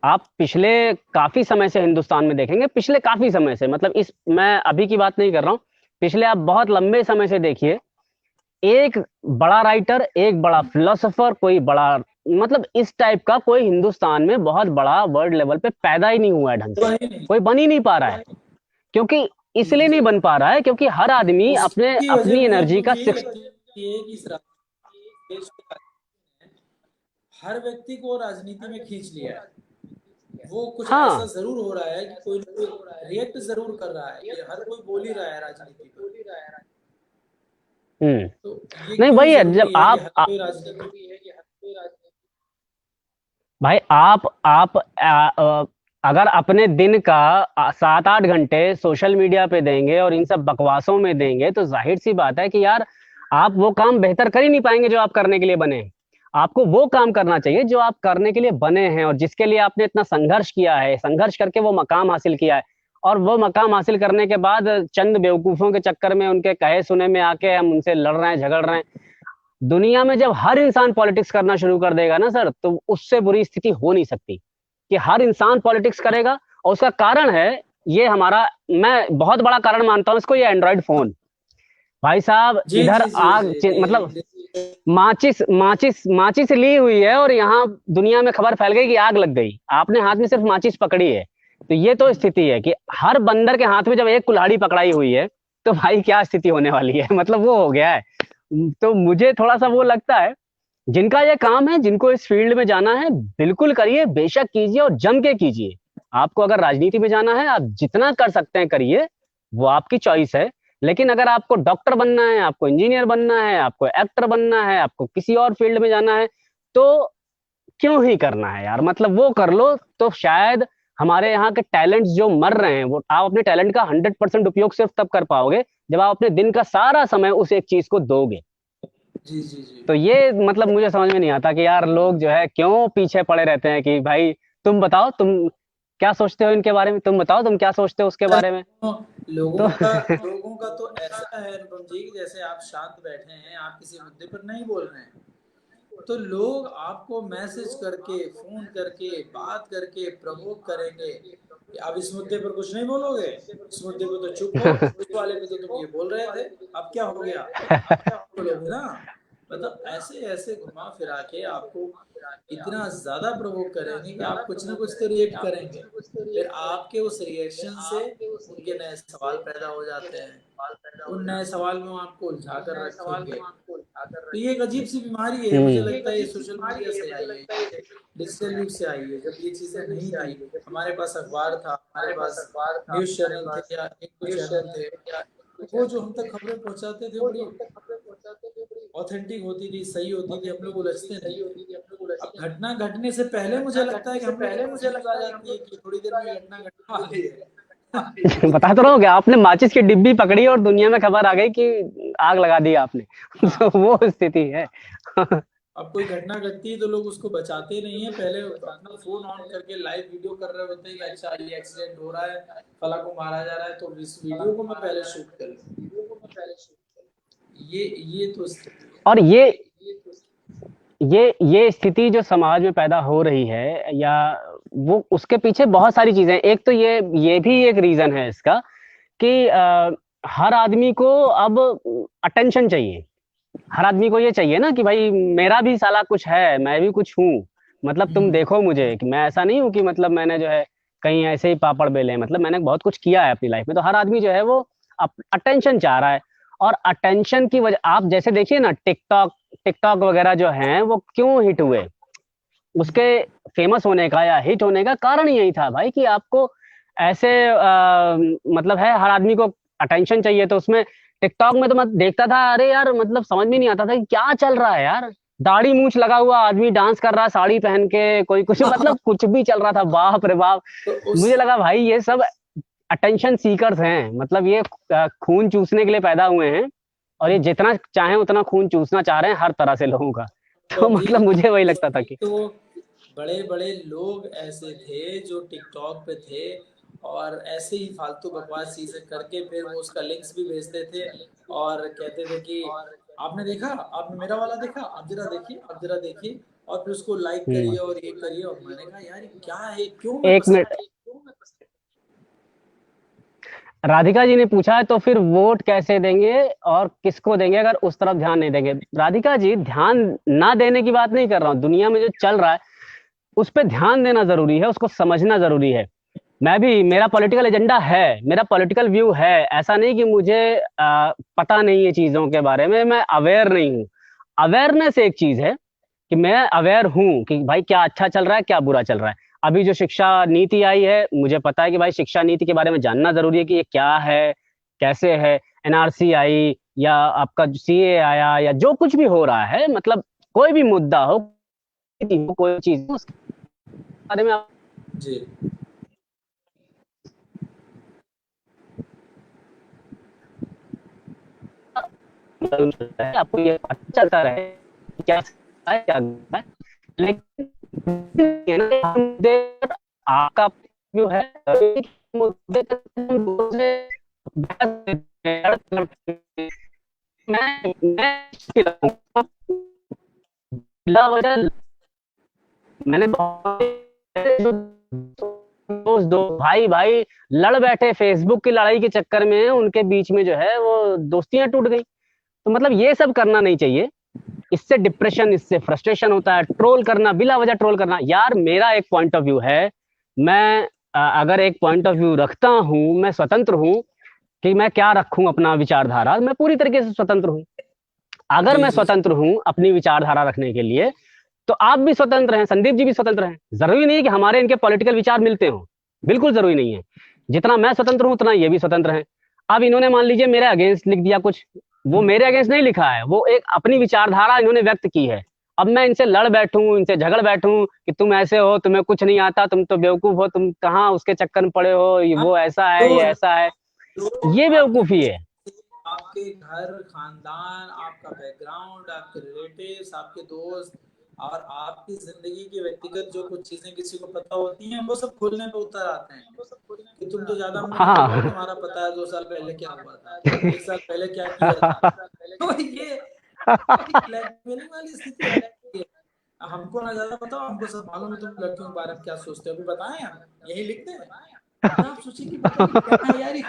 आप पिछले काफी समय से हिंदुस्तान में देखेंगे, पिछले काफी समय से, मतलब इस मैं अभी की बात नहीं कर रहा हूं, पिछले आप बहुत लंबे समय से देखिए, एक बड़ा राइटर, एक बड़ा फिलोसोफर, कोई बड़ा मतलब इस टाइप का कोई हिंदुस्तान में बहुत बड़ा वर्ल्ड लेवल पे पैदा ही नहीं हुआ है ढंग से। वही नहीं कोई बन ही नहीं पा रहा है। क्योंकि जी इसलिए जी नहीं बन पा रहा है क्योंकि हर आदमी अपने उसकी वजह अपनी मुझे एनर्जी खुद का यही सिक्स। लगती है कि इस देश के हर व्यक्ति को राजनीति में खींच लिया है। वो कुछ ऐसा हाँ। जरूर हो रहा है कि कोई ना कोई रिएक्ट जरूर कर रहा है कि हर कोई बोल ही रहा है राजनीति पर। हम्म। तो ये नहीं, क्यों वही है जब जरूरी है कि हर कोई राजनीति। भाई अगर अपने दिन का 7-8 घंटे सोशल मीडिया पे देंगे और इन सब बकवासों में देंगे, तो जाहिर सी बात है कि यार, आप वो काम बेहतर कर ही नहीं पाएंगे जो आप करने के लिए बने हैं। आपको वो काम करना चाहिए जो आप करने के लिए बने हैं, और जिसके लिए आपने इतना संघर्ष किया है, संघर्ष करके वो मकाम हासिल किया है। और वो मकाम हासिल करने के बाद चंद बेवकूफों के चक्कर में, उनके कहे सुने में आके हम उनसे लड़ रहे हैं, झगड़ रहे हैं। दुनिया में जब हर इंसान पॉलिटिक्स करना शुरू कर देगा ना सर, तो उससे बुरी स्थिति हो नहीं सकती कि हर इंसान पॉलिटिक्स करेगा। और उसका कारण है, ये हमारा, मैं बहुत बड़ा कारण मानता हूं इसको, ये एंड्रॉइड फोन। भाई साहब, जी इधर जी जी आग जी मतलब जी माचिस माचिस माचिस ली हुई है, और यहाँ दुनिया में खबर फैल गई कि आग लग गई, आपने हाथ में सिर्फ माचिस पकड़ी है। तो ये तो स्थिति है कि हर बंदर के हाथ में जब एक कुल्हाड़ी पकड़ाई हुई है, तो भाई क्या स्थिति होने वाली है, मतलब वो हो गया है। तो मुझे थोड़ा सा वो लगता है, जिनका ये काम है, जिनको इस फील्ड में जाना है, बिल्कुल करिए, बेशक कीजिए और जम के कीजिए। आपको अगर राजनीति में जाना है, आप जितना कर सकते हैं करिए, वो आपकी चॉइस है। लेकिन अगर आपको डॉक्टर बनना है, आपको इंजीनियर बनना है, आपको एक्टर बनना है, आपको किसी और फील्ड में जाना है, तो क्यों ही करना है यार, मतलब वो कर लो। तो शायद हमारे यहाँ के टैलेंट्स जो मर रहे हैं, वो आप अपने टैलेंट का 100% उपयोग सिर्फ तब कर पाओगे जब आप अपने दिन का सारा समय उस एक चीज को दोगे। जी जी जी तो ये मतलब मुझे समझ में नहीं आता कि यार, लोग जो है क्यों पीछे पड़े रहते हैं कि भाई, तुम बताओ, तुम क्या सोचते हो इनके बारे में, तुम बताओ तुम क्या सोचते हो उसके बारे में। तो लोगों का तो ऐसा है अनुपम जी कि जैसे आप शांत बैठे हैं, आप किसी मुद्दे पर नहीं बोल रहे हैं, तो लोग आपको मैसेज करके, फोन करके, बात करके प्रवोक करेंगे कि अब इस मुद्दे पर कुछ नहीं बोलोगे, इस मुद्दे पे तो चुप हो, इस वाले पे तो तुम ये बोल रहे थे, अब क्या हो गया, बोलोगे ना। मतलब ऐसे ऐसे घुमा फिरा के आपको इतना ज्यादा प्रवोक करेंगे कि आप कुछ ना कुछ तो रिएक्ट करेंगे। फिर आपके उस रिएक्शन से उनके नए सवाल पैदा हो जाते हैं, उन नए सवाल में वो आपको उलझा कर रखेंगे। तो ये एक अजीब सी बीमारी है, मुझे लगता है ये सोशल मीडिया से आई है, डिजिटल युग से आई है। जब ये चीजें नहीं थी, हमारे पास अखबार था, हमारे पास न्यूज चैनल थे या एक दो चैनल थे, वो जो हम तक खबरें पहुंचाते थे बड़ी ऑथेंटिक होती थी, सही होती थी, हम लोग उलझते नहीं थे। अब घटना घटने से पहले मुझे लगता है कि हम लोग को न्यूज आ जाती है कि थोड़ी देर में घटना घटने वाली है। बता तो रहा हूँ क्या, आपने माचिस की डिब्बी पकड़ी और दुनिया में खबर आ गई कि आग लगा दी आपने। तो हाँ, वो स्थिति है। अब कोई घटना घटती है तो लोग उसको बचाते नहीं है, पहले अपना फोन ऑन करके लाइव वीडियो कर रहे होते हैं कि अच्छा ये एक्सीडेंट हो रहा है, फला को मारा जा रहा है, तो इस वीडियो को मैं पहले शूट कर लूं। ये तो स्थिति है। और ये स्थिति जो समाज में पैदा हो रही है, या वो उसके पीछे बहुत सारी चीजें। एक तो ये भी एक रीजन है इसका कि हर आदमी को अब अटेंशन चाहिए। हर आदमी को ये चाहिए ना कि भाई मेरा भी साला कुछ है, मैं भी कुछ हूँ। मतलब तुम हम्म। देखो मुझे कि मैं ऐसा नहीं हूँ कि मतलब मैंने जो है कहीं ऐसे ही पापड़ बेले, मतलब मैंने बहुत कुछ किया है अपनी लाइफ में। तो हर आदमी जो है वो अटेंशन चाह रहा है। और अटेंशन की वजह आप जैसे देखिए ना, टिकटॉक टिकटॉक वगैरह जो हैं वो क्यों हिट हुए, उसके फेमस होने का या हिट होने का कारण यही था भाई कि आपको ऐसे मतलब है, हर आदमी को अटेंशन चाहिए। तो उसमें टिकटॉक में तो मैं देखता था, अरे यार मतलब समझ में नहीं आता था कि क्या चल रहा है यार। दाढ़ी मूछ लगा हुआ आदमी डांस कर रहा है साड़ी पहन के, कोई कुछ मतलब कुछ भी चल रहा था, बाप रे बाप। तो उस मुझे लगा भाई ये सब अटेंशन सीकर्स हैं, मतलब ये खून चूसने के लिए पैदा हुए हैं। और ये जितना चाहें उतना खून चूसना चाह रहे हैं हर तरह से लोगों का। तो तो अभी मतलब मुझे वही लगता था कि तो बड़े बड़े लोग ऐसे थे जो टिकटॉक पे थे और ऐसे ही फालतू बकवास चीजें करके फिर वो उसका लिंक्स भी भेजते थे और कहते थे कि आपने देखा, आपने मेरा वाला देखा, आप जरा देखिए, आप जरा देखिए, और फिर उसको लाइक करिए और ये करिए। और मैंने कहा यार ये क्या है, क्यों मैं एक पसंद मिनट, राधिका जी ने पूछा है तो फिर वोट कैसे देंगे और किसको देंगे अगर उस तरफ ध्यान नहीं देंगे। राधिका जी, ध्यान ना देने की बात नहीं कर रहा हूँ, दुनिया में जो चल रहा है उस पर ध्यान देना जरूरी है, उसको समझना जरूरी है। मैं भी, मेरा पॉलिटिकल एजेंडा है, मेरा पॉलिटिकल व्यू है। ऐसा नहीं कि मुझे पता नहीं है चीजों के बारे में, मैं अवेयर नहीं हूँ। अवेयरनेस एक चीज है कि मैं अवेयर हूँ कि भाई क्या अच्छा चल रहा है, क्या बुरा चल रहा है। अभी जो शिक्षा नीति आई है, मुझे पता है कि भाई शिक्षा नीति के बारे में जानना जरूरी है कि ये क्या है, कैसे है। एनआरसी आई या आपका सीए आया या जो कुछ भी हो रहा है, मतलब कोई भी मुद्दा हो, कोई चीज हो, उसके बारे में जी। आपको ये पता चलता रहे कि क्या सही है, क्या गलत है। लेकिन मुद्दे पर आपका व्यू है, मुद्दे पर तुम दूसरे बहस करते हैं, लड़ करते हैं। मैं बिला वजह मैंने दोस्त दो भाई भाई लड़ बैठे फेसबुक की लड़ाई के चक्कर में, उनके बीच में जो है वो दोस्तियां टूट गई। तो मतलब ये सब करना नहीं चाहिए। इससे डिप्रेशन, इससे फ्रस्ट्रेशन होता है, ट्रोल करना, बिला वजह ट्रोल करना। यार मेरा एक पॉइंट ऑफ व्यू है, मैं अगर एक पॉइंट ऑफ व्यू रखता हूँ, मैं स्वतंत्र हूँ कि मैं क्या रखूं अपना विचारधारा, मैं पूरी तरीके से स्वतंत्र हूँ। अगर जी मैं जी। स्वतंत्र हूँ अपनी विचारधारा रखने के लिए, तो आप भी स्वतंत्र हैं, संदीप जी भी स्वतंत्र हैं। जरूरी नहीं है कि हमारे इनके पॉलिटिकल विचार मिलते हो, बिल्कुल जरूरी नहीं है। जितना मैं स्वतंत्र हूं उतना ये भी स्वतंत्र है। अब इन्होंने मान लीजिए मेरे अगेंस्ट लिख दिया कुछ, वो मेरे अगेंस्ट नहीं लिखा है, वो एक अपनी विचारधारा इन्होंने व्यक्त की है। अब मैं इनसे लड़ बैठूं, इनसे झगड़ बैठूं कि तुम ऐसे हो, तुम्हें कुछ नहीं आता, तुम तो बेवकूफ हो, तुम कहाँ उसके चक्कर में पड़े हो, हाँ, वो ऐसा है, ये जो ऐसा है, जो ये आपके बेवकूफी है। पीछे, आपके घर खानदान, आपका बैकग्राउंड, आपके रिलेटिव्स, आपके दोस्त और आपकी जिंदगी की व्यक्तिगत जो कुछ चीजें किसी को पता होती हैं, वो सब खोलने पे उतर आते हैं कि तुम तो ज्यादा मुंह मत खोलो, हाँ। तुम्हारा पता है 2 साल पहले क्या हुआ था, 1 साल पहले क्या किया था। तो ये ब्लैकमेलिंग वाली स्थिति आ जाती है। हमको ना ज्यादा बताओ, हमको सब मालूम है, तुम लड़कियों के बारे में क्या सोचते हो, अभी बताएं, हम यही लिखते हैं। तो आप सोचिए कि बताइए क्या है यार, ये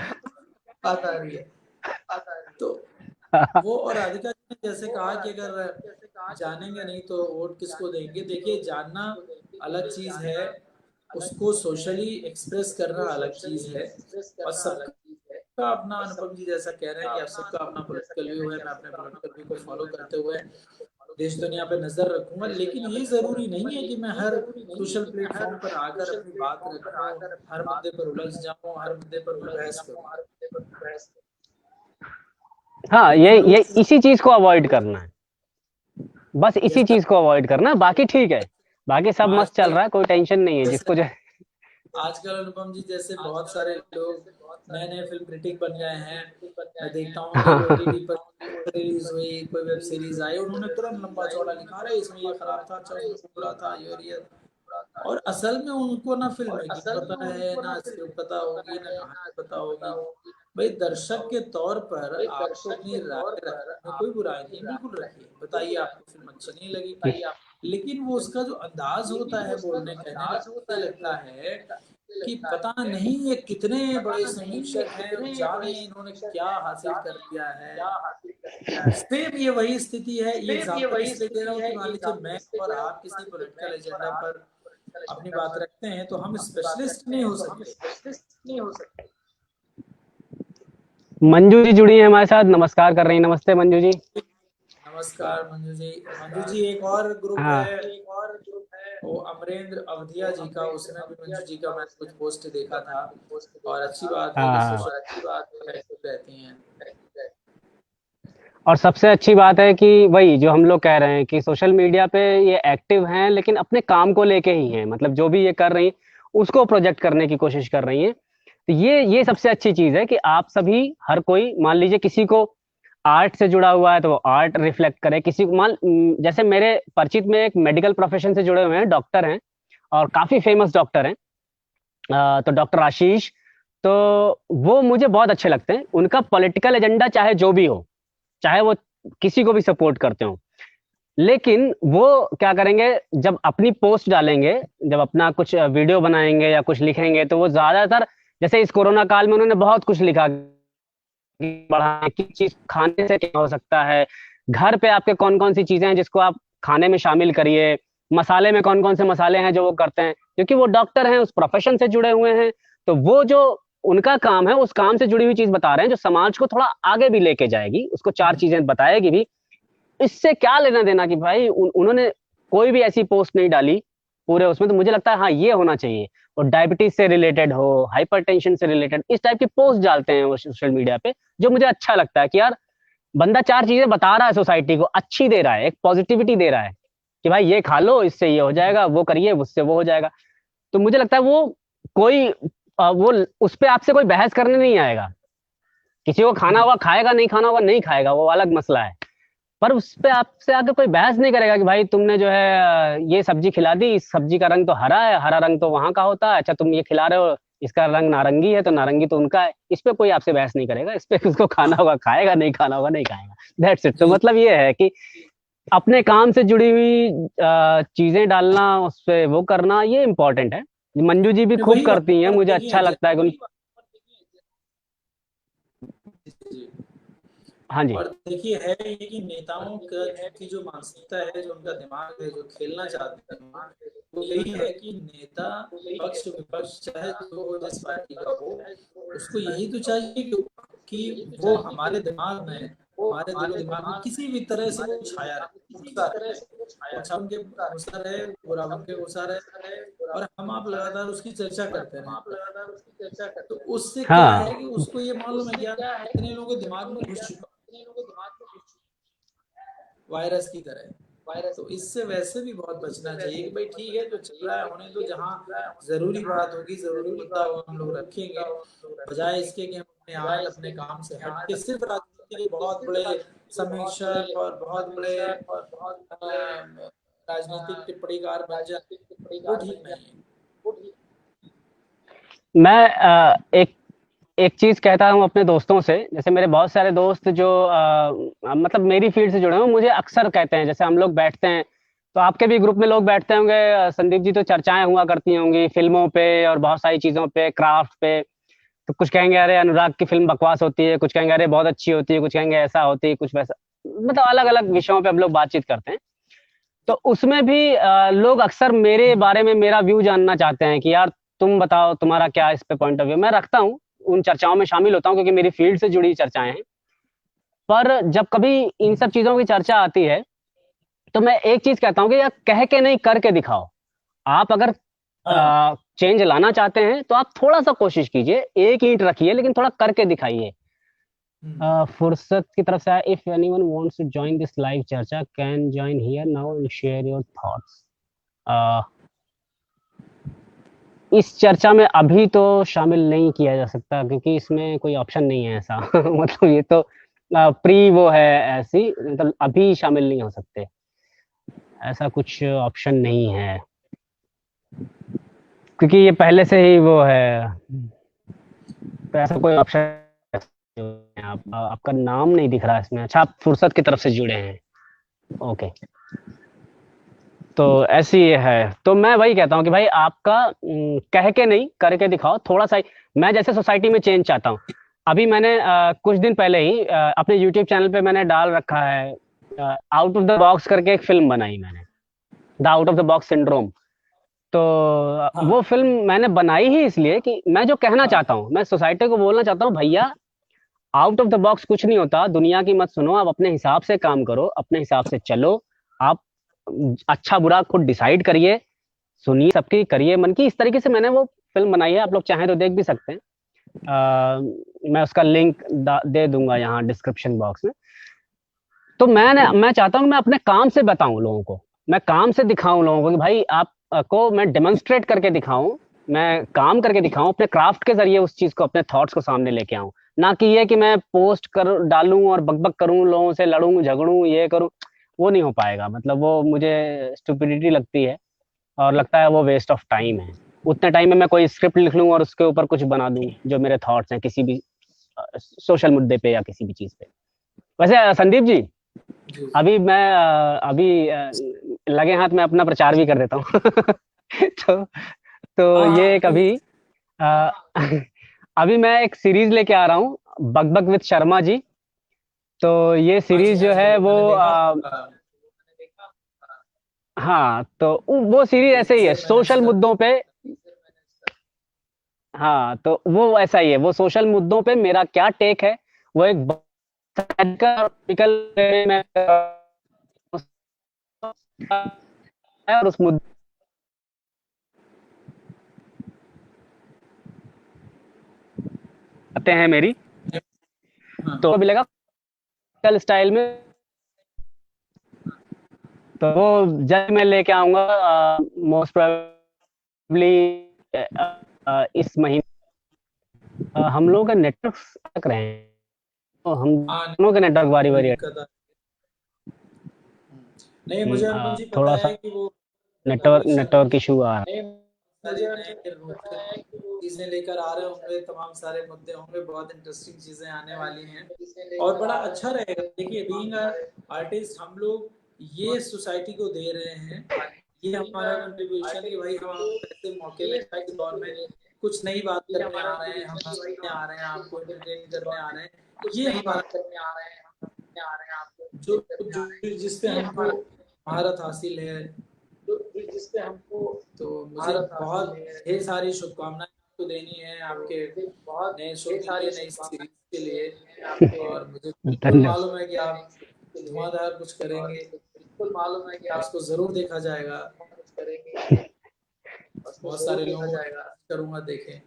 बात आ रही है। तो वो और राधिका जी ने जैसे कहा कि अगर जानेंगे नहीं तो वोट किसको देंगे, देखिए जानना अलग चीज है, उसको सोशली एक्सप्रेस करना अलग चीज है। और सबका सबका अपना, अनुपम जी जैसा कह रहे हैं कि आप सबका अपना पॉलिटिकल व्यू है, मैं अपने पॉलिटिकल व्यू को फॉलो करते हुए देश दुनिया पे नजर रखूंगा, लेकिन ये जरूरी नहीं है कि मैं हर सोशल प्लेटफॉर्म पर आकर अपनी बात रखूं, हर मुद्दे पर उलझ जाऊं, हर मुद्दे पर मैं बहस करूं। हाँ, क्योंकि ये लोग इसी चीज को अवॉइड करना है, बस इसी जैसा चीज को अवॉइड करना है, बाकी ठीक है, बाकी सब मस्त चल आजकल रहा है, कोई टेंशन नहीं है जिसको जो। आजकल अनुपम जी जैसे बहुत सारे लोग नए नए फिल्म क्रिटिक बन गए हैं। मैं देखता हूँ कोई हाँ। ओटीटी पर रिलीज हुई, कोई वेब सीरीज आई, उन्होंने तुरंत लंबा चौड़ा लिखा रहे इसमें ये खराब था, अच्छा इसमें बुरा था, ये और ये। और असल में उनको ना फिल्म मेकिंग पता है, ना स्क्रिप्ट पता होगी, ना कहानी पता होगी। भाई दर्शक के तौर पर आपको अपनी राय रखने में कोई बुराई नहीं, बिल्कुल रखिए, बताइए आपको फिल्म अच्छी नहीं लगी, लेकिन वो उसका जो अंदाज होता है बोलने कहने का, मुझे लगता है कि पता नहीं ये कितने बड़े समीक्षक हैं और जाने इन्होंने क्या हासिल कर लिया है। सेम ये वही स्थिति है, ये एग्जांपल इसलिए दे रहा हूँ कि मान लीजिए मैं और आप किसी पॉलिटिकल एजेंडा पर अपनी बात रखते हैं, तो हम स्पेशलिस्ट नहीं हो सकते। मंजू जी जुड़ी है हमारे साथ, नमस्कार कर रही हैं, नमस्ते मंजू जी। नमस्कार मंजू जी। मंजू जी एक और ग्रुप हाँ है, वो अमरेंद्र अवधिया जी का, उसमें भी मंजू जी का मैंने कुछ पोस्ट देखा था। और अच्छी बात है कि हाँ हाँ। सोशल एक्टिव रहती हैं। और सबसे अच्छी बात है कि वही जो हम लोग कह रहे हैं कि सोशल मीडिया पे ये एक्टिव हैं, लेकिन अपने काम को लेके ही हैं, मतलब जो भी ये कर रही हैं उसको प्रोजेक्ट करने की कोशिश कर रही हैं। तो ये सबसे अच्छी चीज है कि आप सभी, हर कोई, मान लीजिए किसी को आर्ट से जुड़ा हुआ है तो वो आर्ट रिफ्लेक्ट करे, किसी को जैसे मेरे परिचित में एक मेडिकल प्रोफेशन से जुड़े हुए हैं, डॉक्टर हैं और काफी फेमस डॉक्टर हैं, तो डॉक्टर आशीष, तो वो मुझे बहुत अच्छे लगते हैं। उनका पॉलिटिकल एजेंडा चाहे जो भी हो, चाहे वो किसी को भी सपोर्ट करते हो, लेकिन वो क्या करेंगे, जब अपनी पोस्ट डालेंगे, जब अपना कुछ वीडियो बनाएंगे या कुछ लिखेंगे, तो वो ज्यादातर, जैसे इस कोरोना काल में उन्होंने बहुत कुछ लिखा कि बढ़ाने की चीज खाने से क्या हो सकता है, घर पे आपके कौन कौन सी चीजें हैं जिसको आप खाने में शामिल करिए, मसाले में कौन कौन से मसाले हैं जो वो करते हैं, क्योंकि वो डॉक्टर हैं, उस प्रोफेशन से जुड़े हुए हैं। तो वो जो उनका काम है, उस काम से जुड़ी हुई चीज बता रहे हैं जो समाज को थोड़ा आगे भी लेके जाएगी, उसको चार चीजें बताएगी भी। इससे क्या लेना देना कि भाई उन्होंने कोई भी ऐसी पोस्ट नहीं डाली पूरे उसमें, तो मुझे लगता है हाँ ये होना चाहिए। और डायबिटीज से रिलेटेड हो, हाइपरटेंशन से रिलेटेड, इस टाइप की पोस्ट डालते हैं वो सोशल मीडिया पे, जो मुझे अच्छा लगता है कि यार बंदा चार चीजें बता रहा है, सोसाइटी को अच्छी दे रहा है, एक पॉजिटिविटी दे रहा है कि भाई ये खा लो, इससे ये हो जाएगा, वो करिए उससे वो हो जाएगा। तो मुझे लगता है वो कोई वो उस पे आपसे कोई बहस करने नहीं आएगा। किसी को खाना होगा खाएगा, नहीं खाना होगा नहीं खाएगा, वो अलग मसला है। पर उस पे आपसे आके कोई बहस नहीं करेगा कि भाई तुमने जो है ये सब्जी खिला दी, इस सब्जी का रंग तो हरा है, हरा रंग तो वहां का होता है, अच्छा तुम ये खिला रहे हो, इसका रंग नारंगी है तो नारंगी तो उनका है। इस पे कोई आपसे बहस नहीं करेगा, इस पे उसको खाना होगा खाएगा, नहीं खाना होगा नहीं खाएगा, दैट्स इट। तो जी मतलब ये है कि अपने काम से जुड़ी हुई चीजें डालना, उस पे वो करना, ये इम्पोर्टेंट है। मंजू जी भी खूब वही बात। करती हैं, और मुझे देखिए अच्छा लगता है कि जी, हाँ जी। और देखिए है ये कि नेताओं की जो मानसिकता है, जो उनका दिमाग है, जो खेलना चाहते हैं, वो यही है कि नेता पक्ष विपक्ष चाहे जो हो, जिस पार्टी का हो, उसको यही तो चाहिए कि वो हमारे दिमाग में, हमारे दिलो दिमाग में किसी भी तरह से वो छाया रहे, घुसा रहे। वो अच्छा उनके घुसा रहे, बुरा उनके घुसा रहे, और हम आप लगातार उसकी चर्चा करते रहे। तो उससे क्या हाँ है कि उसको ये मालूम है कि यार इतने लोगों के दिमाग में घुस चुका, वायरस की तरह। तो इससे वैसे भी बहुत बचना चाहिए कि भाई ठीक है जो चल रहा है होने दो, जहाँ जरूरी बात होगी, जरूरी मुद्दा होगा, हम लोग रखेंगे, बजाय इसके कि हम अपने आर्ट अपने काम से हट के सिर्फ राजनीति के बहुत बड़े समीक्षक और बहुत बड़े राजनीतिक टिप्पणीकार बन जाए, वो ठीक नहीं है। मैं एक एक चीज कहता हूँ अपने दोस्तों से, जैसे मेरे बहुत सारे दोस्त जो मतलब मेरी फील्ड से जुड़े हुए हैं, मुझे अक्सर कहते हैं, जैसे हम लोग बैठते हैं, तो आपके भी ग्रुप में लोग बैठते होंगे, संदीप जी, तो चर्चाएं हुआ करती होंगी फिल्मों पे और बहुत सारी चीजों पे, क्राफ्ट पे। तो कुछ कहेंगे अरे अनुराग की फिल्म बकवास होती है, कुछ कहेंगे अरे बहुत अच्छी होती है, कुछ कहेंगे ऐसा होती है, कुछ वैसा, मतलब अलग अलग विषयों पे हम लोग बातचीत करते हैं। तो उसमें भी लोग अक्सर मेरे बारे में मेरा व्यू जानना चाहते हैं कि यार तुम बताओ तुम्हारा क्या इस पे पॉइंट ऑफ व्यू। मैं रखता हूँ, उन चर्चाओं में शामिल होता हूँ क्योंकि मेरी फील्ड से जुड़ी चर्चाएं हैं। पर जब कभी इन सब चीजों की चर्चा आती है तो मैं एक चीज कहता हूँ कि यार कह के नहीं करके दिखाओ। आप अगर हाँ। चेंज लाना चाहते हैं तो आप थोड़ा सा कोशिश कीजिए, एक ईंट रखिए लेकिन थोड़ा करके दिखाइए। हम्म। फुर्सत की तरफ से, if anyone wants to join this live चर्चा can join here now and share your thoughts. इस चर्चा में अभी तो शामिल नहीं किया जा सकता क्योंकि इसमें कोई ऑप्शन नहीं है ऐसा। मतलब ये तो प्री वो है ऐसी, मतलब अभी शामिल नहीं हो सकते, ऐसा कुछ ऑप्शन नहीं है क्योंकि ये पहले से ही वो है, तो ऐसा कोई ऑप्शन। आपका नाम नहीं दिख रहा है इसमें। अच्छा, आप फुर्सत की तरफ से जुड़े हैं, ओके। तो ऐसी ये है। तो मैं वही कहता हूँ कि भाई आपका कह के नहीं करके दिखाओ थोड़ा सा ही। मैं जैसे सोसाइटी में चेंज चाहता हूँ। अभी मैंने कुछ दिन पहले ही अपने यूट्यूब चैनल पे मैंने डाल रखा है, आउट ऑफ द बॉक्स करके एक फिल्म बनाई मैंने, the out of the box syndrome. तो वो हाँ। फिल्म मैंने बनाई ही इसलिए कि मैं जो कहना हाँ। चाहता हूँ, मैं सोसाइटी को बोलना चाहता हूँ, भैया आउट ऑफ द बॉक्स कुछ नहीं होता, दुनिया की मत सुनो, आप अपने हिसाब से काम करो, अपने हिसाब से चलो। आप अच्छा बुरा खुद डिसाइड करिए, सुनिए सबकी, करिए मन की। इस तरीके से मैंने वो फिल्म बनाई है, आप लोग चाहें तो देख भी सकते हैं। मैं उसका लिंक दे दूंगा यहाँ डिस्क्रिप्शन बॉक्स में। तो मैं चाहता हूँ कि मैं अपने काम से बताऊं लोगों को, मैं काम से दिखाऊं लोगों को कि भाई आप को मैं डेमोन्स्ट्रेट करके दिखाऊं, मैं काम करके दिखाऊं, अपने क्राफ्ट के जरिए उस चीज को, अपने थॉट्स को सामने लेके आऊं। ना कि ये कि मैं पोस्ट कर डालूं और बकबक करूं, लोगों से लड़ूं झगड़ूं ये करूं, वो नहीं हो पाएगा। मतलब वो मुझे स्टुपिडिटी लगती है और लगता है वो वेस्ट ऑफ टाइम है। उतने टाइम में मैं कोई स्क्रिप्ट लिख लूं और उसके ऊपर कुछ बना दूं जो मेरे थॉट्स हैं किसी भी सोशल मुद्दे पे या किसी भी चीज पे। वैसे संदीप जी, जी जी। अभी मैं लगे हाथ में अपना प्रचार भी कर देता हूँ। तो हाँ ये हाँ कभी प्लीज। अ, अभी मैं एक सीरीज लेके आ रहा हूँ, बकबक विद शर्मा जी। तो ये हाँ जी सीरीज हाँ जो जी, है वो वो मैंने देखा। हाँ, तो वो सीरीज ऐसे ही है टीजर मैंने सोशल इसका। मुद्दों पे। हाँ, तो वो ऐसा ही है, वो सोशल मुद्दों पे मेरा क्या टेक है, वो एक टॉपिकल में है और उस मुद्दे आते हैं मेरी, हाँ। तो मिलेगा कल स्टाइल में। तो वो जब मैं लेके आऊंगा मोस्ट प्रोबेबली इस महीने। हम लोगों का नेटवर्क अटक रहे हैं, तो हम हाँ दोनों के नेटवर्क बारी थोड़ी बारी दिक्कत आ। नहीं, मुझे अनुपम जी पता थोड़ा है सा कि वो नेटवर्क हमेशा नेटवर्क इशू आ रहा सारी नए रोचक चीजें लेकर आ रहे होंगे, तमाम सारे मुद्दे होंगे, बहुत इंटरेस्टिंग चीजें आने वाली हैं और बड़ा अच्छा रहेगा। देखिए बीइंग आर्टिस्ट हम लोग ये सोसाइटी को दे रहे हैं, ये हमारा कंट्रीब्यूशन कि भाई हम ऐसे मौके में के दौर में कुछ नई बात करने आ रहे हैं, हम हंसने आ रहे हैं, आपको एंटरटेन करने आ रहे हैं। ये हमारा जो जो जिस पे हमको महारत हासिल है, तो मुझे बहुत ढेर सारी शुभकामनाएं आपको देनी है आपके नए शो के लिए, नई सीरीज के लिए। और मुझे है। बिल्कुल धन्यवाद। मालूम है कि आप धुआंधार कुछ करेंगे और उसको जरूर देखा जाएगा। बहुत सारे लोगों को करूंगा देखें।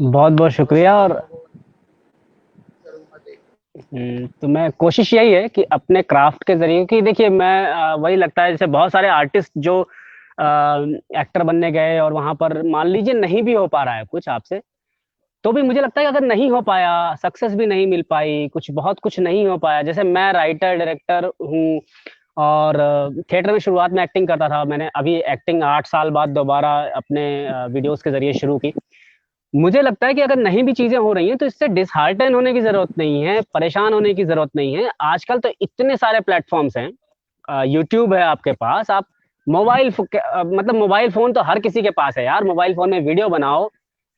बहुत बहुत शुक्रिया। और तो मैं कोशिश यही है कि अपने क्राफ्ट के जरिए, कि देखिए मैं वही लगता है जैसे बहुत सारे आर्टिस्ट जो एक्टर बनने गए और वहां पर मान लीजिए नहीं भी हो पा रहा है कुछ आपसे, तो भी मुझे लगता है कि अगर नहीं हो पाया, सक्सेस भी नहीं मिल पाई, कुछ बहुत कुछ नहीं हो पाया। जैसे मैं राइटर डायरेक्टर हूँ और थिएटर में शुरुआत में एक्टिंग करता था, मैंने अभी एक्टिंग 8 साल बाद दोबारा अपने वीडियोस के जरिए शुरू की। मुझे लगता है कि अगर नहीं भी चीजें हो रही हैं तो इससे डिसहार्टन होने की जरूरत नहीं है, परेशान होने की जरूरत नहीं है। आजकल तो इतने सारे प्लेटफॉर्म्स हैं, यूट्यूब है आपके पास, आप मतलब मोबाइल फोन तो हर किसी के पास है यार। मोबाइल फोन में वीडियो बनाओ,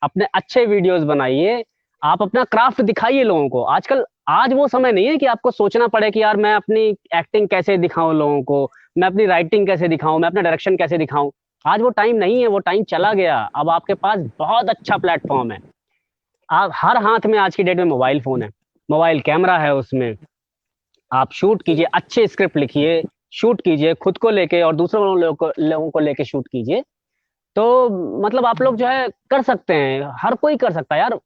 अपने अच्छे वीडियोस बनाइए, आप अपना क्राफ्ट दिखाइए लोगों को। आजकल आज वो समय नहीं है कि आपको सोचना पड़े कि यार मैं अपनी एक्टिंग कैसे दिखाऊं लोगों को, मैं अपनी राइटिंग कैसे दिखाऊं, मैं अपना डायरेक्शन कैसे दिखाऊं। आज वो टाइम नहीं है, वो टाइम चला गया। अब आपके पास बहुत अच्छा प्लेटफॉर्म है। आप हर हाथ में आज की डेट में मोबाइल फोन है, मोबाइल कैमरा है उसमें। आप शूट कीजिए, अच्छे स्क्रिप्ट लिखिए, शूट कीजिए खुद को लेके और दूसरों लोगों को लेके शूट कीजिए। तो मतलब आप लोग जो है कर सकते हैं, हर कोई कर सकता है यार।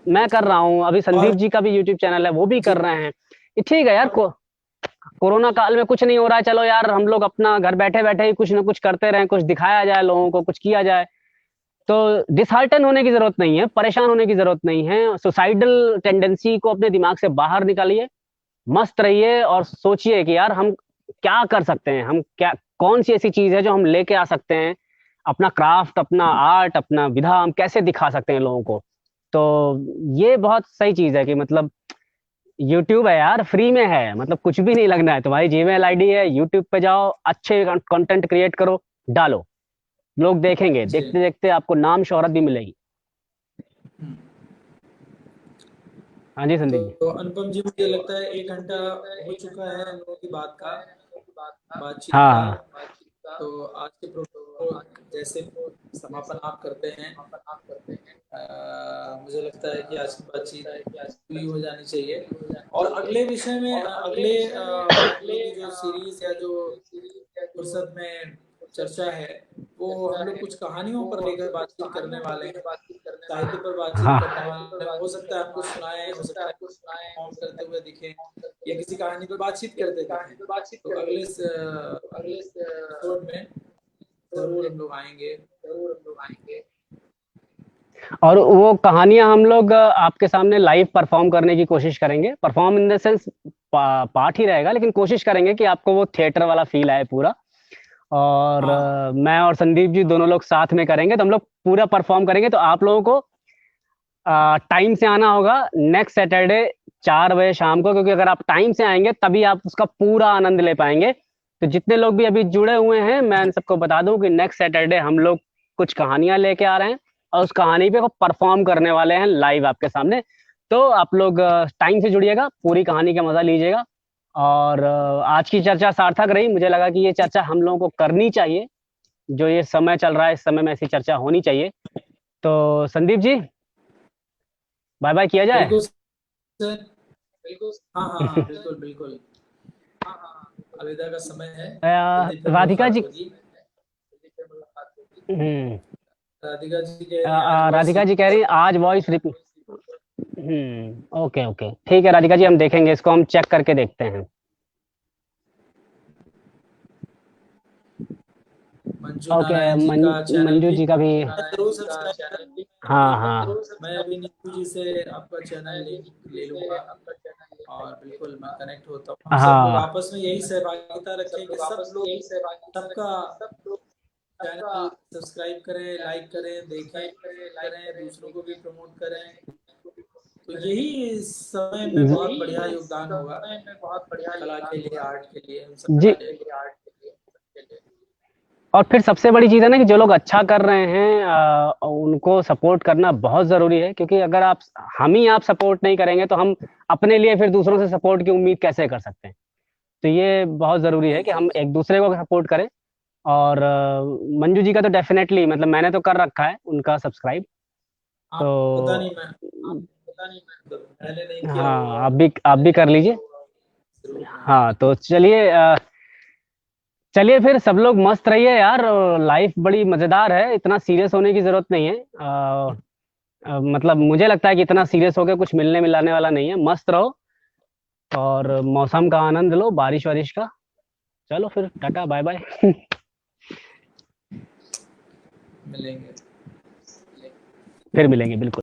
मैं कर रहा हूँ, अभी और संदीप जी का भी यूट्यूब चैनल है, वो भी जी कर रहे हैं। ये ठीक है यार, कोरोना काल में कुछ नहीं हो रहा है, चलो यार हम लोग अपना घर बैठे बैठे ही कुछ ना कुछ करते रहें, कुछ दिखाया जाए लोगों को, कुछ किया जाए। तो डिसहार्टन होने की जरूरत नहीं है, परेशान होने की जरूरत नहीं है, सुसाइडल टेंडेंसी को अपने दिमाग से बाहर निकालिए, मस्त रहिए और सोचिए कि यार हम क्या कर सकते हैं, हम क्या, कौन सी ऐसी चीज है जो हम लेके आ सकते हैं, अपना क्राफ्ट, अपना आर्ट, अपना विधा हम कैसे दिखा सकते हैं लोगों को। तो ये बहुत सही चीज है कि मतलब यूट्यूब है यार, फ्री में है, मतलब कुछ भी नहीं लगना है, तुम्हारी जीमेल आईडी है, यूट्यूब पे जाओ, अच्छे कंटेंट क्रिएट करो, डालो, लोग देखेंगे, जी। देखते देखते आपको नाम शोहरत भी मिलेगी। हम्म। हाँ जी संदीप जी। तो अनुपम जी, मुझे लगता है 1 घंटा हो चुका है हम लोगों की बातचीत हाँ का। हाँ। तो आज के प्रोग्राम को जैसे समापन आप करते हैं, मुझे लगता है कि आज की बातचीत पूरी हो जानी चाहिए। और अगले विषय में हम लोग की जो सीरीज या जो फुर्सत में चर्चा है, वो हम लोग कुछ कहानियों पर लेकर बातचीत करने वाले हैं, साहित्य पर बातचीत हाँ करने वाले हैं। हो सकता है आपको सुनाए, हो सकता है परफॉर्म करते हुए दिखें या किसी कहानी पर बातचीत करते दिखें। तो अगले एपिसोड में जरूर हम लोग आएंगे। और वो कहानियां हम लोग आपके सामने लाइव परफॉर्म करने की कोशिश करेंगे, परफॉर्म इन द सेंस पाठ ही रहेगा, लेकिन कोशिश करेंगे कि आपको वो थिएटर वाला फील आए पूरा। और हाँ मैं और संदीप जी दोनों लोग साथ में करेंगे, तो हम लोग पूरा परफॉर्म करेंगे, तो आप लोगों को टाइम से आना होगा नेक्स्ट सैटरडे 4 बजे शाम को, क्योंकि अगर आप टाइम से आएंगे तभी आप उसका पूरा आनंद ले पाएंगे। तो जितने लोग भी अभी जुड़े हुए हैं, मैं इन सबको बता दूं कि नेक्स्ट सैटरडे हम लोग कुछ कहानियां लेके आ रहे हैं और उस कहानी पे को परफॉर्म करने वाले हैं लाइव आपके सामने। तो आप लोग टाइम से जुड़िएगा, पूरी कहानी का मजा लीजिएगा। और आज की चर्चा सार्थक रही, मुझे लगा कि ये चर्चा हम लोगों को करनी चाहिए, जो ये समय चल रहा है इस समय में ऐसी चर्चा होनी चाहिए। तो संदीप जी, बाय बाय किया जाए। बिल्कुल सर। हाँ हाँ हाँ, बिल्कुल बिल्कुल। अलविदा का समय है। जल्दी फिर राधिका मुलाकात जी। होगी। हम्म। राधिका जी कह रही हैं आज वॉइस राधिका जी कह रिपीट रही है आज वॉइस रिपीट। ओके ओके, ठीक है राधिका जी, हम देखेंगे इसको, हम चेक करके देखते हैं। मंजू ओके, नारायण जी का चैनल मंजू भी जी का भी। मैं जरूर सब्सक्राइब करूंगा। हाँ हाँ। मैं अभी नीतू जी से आपका चैनल ले लूंगा और बिल्कुल मैं कनेक्ट होता हूँ। हम सब लोग हाँ आपस में यही सहभागिता रखें कि सब लोग सबका चैनल सब्सक्राइब करें, लाइक करें, देखें, करें, दूसरों को भी प्रमोट करें। तो यही इस समय में बहुत बढ़िया योगदान होगा कला के लिए, आर्ट के लिए, हम सबके जी। लिए। और फिर सबसे बड़ी चीज़ है ना कि जो लोग अच्छा कर रहे हैं उनको सपोर्ट करना बहुत ज़रूरी है, क्योंकि अगर हम ही आप सपोर्ट नहीं करेंगे तो हम अपने लिए फिर दूसरों से सपोर्ट की उम्मीद कैसे कर सकते हैं। तो ये बहुत ज़रूरी है जी कि जी हम जी। एक दूसरे को सपोर्ट करें। और मंजू जी का तो डेफिनेटली, मतलब मैंने तो कर रखा है उनका सब्सक्राइब। आप पता तो नहीं मैं मैंने नहीं किया हाँ, होगा। आप भी कर लीजिए। जरूर मैं हाँ तो चलिए, चलिए फिर सब लोग मस्त रहिए यार, लाइफ बड़ी मजेदार है, इतना सीरियस होने की जरूरत नहीं है। मतलब मुझे लगता है कि इतना सीरियस होकर कुछ मिलने मिलाने वाला नहीं है, मस्त रहो और मौसम का आनंद लो, बारिश वारिश का। चलो फिर टाटा बाय बाय। मिलेंगे। फिर मिलेंगे बिल्कुल।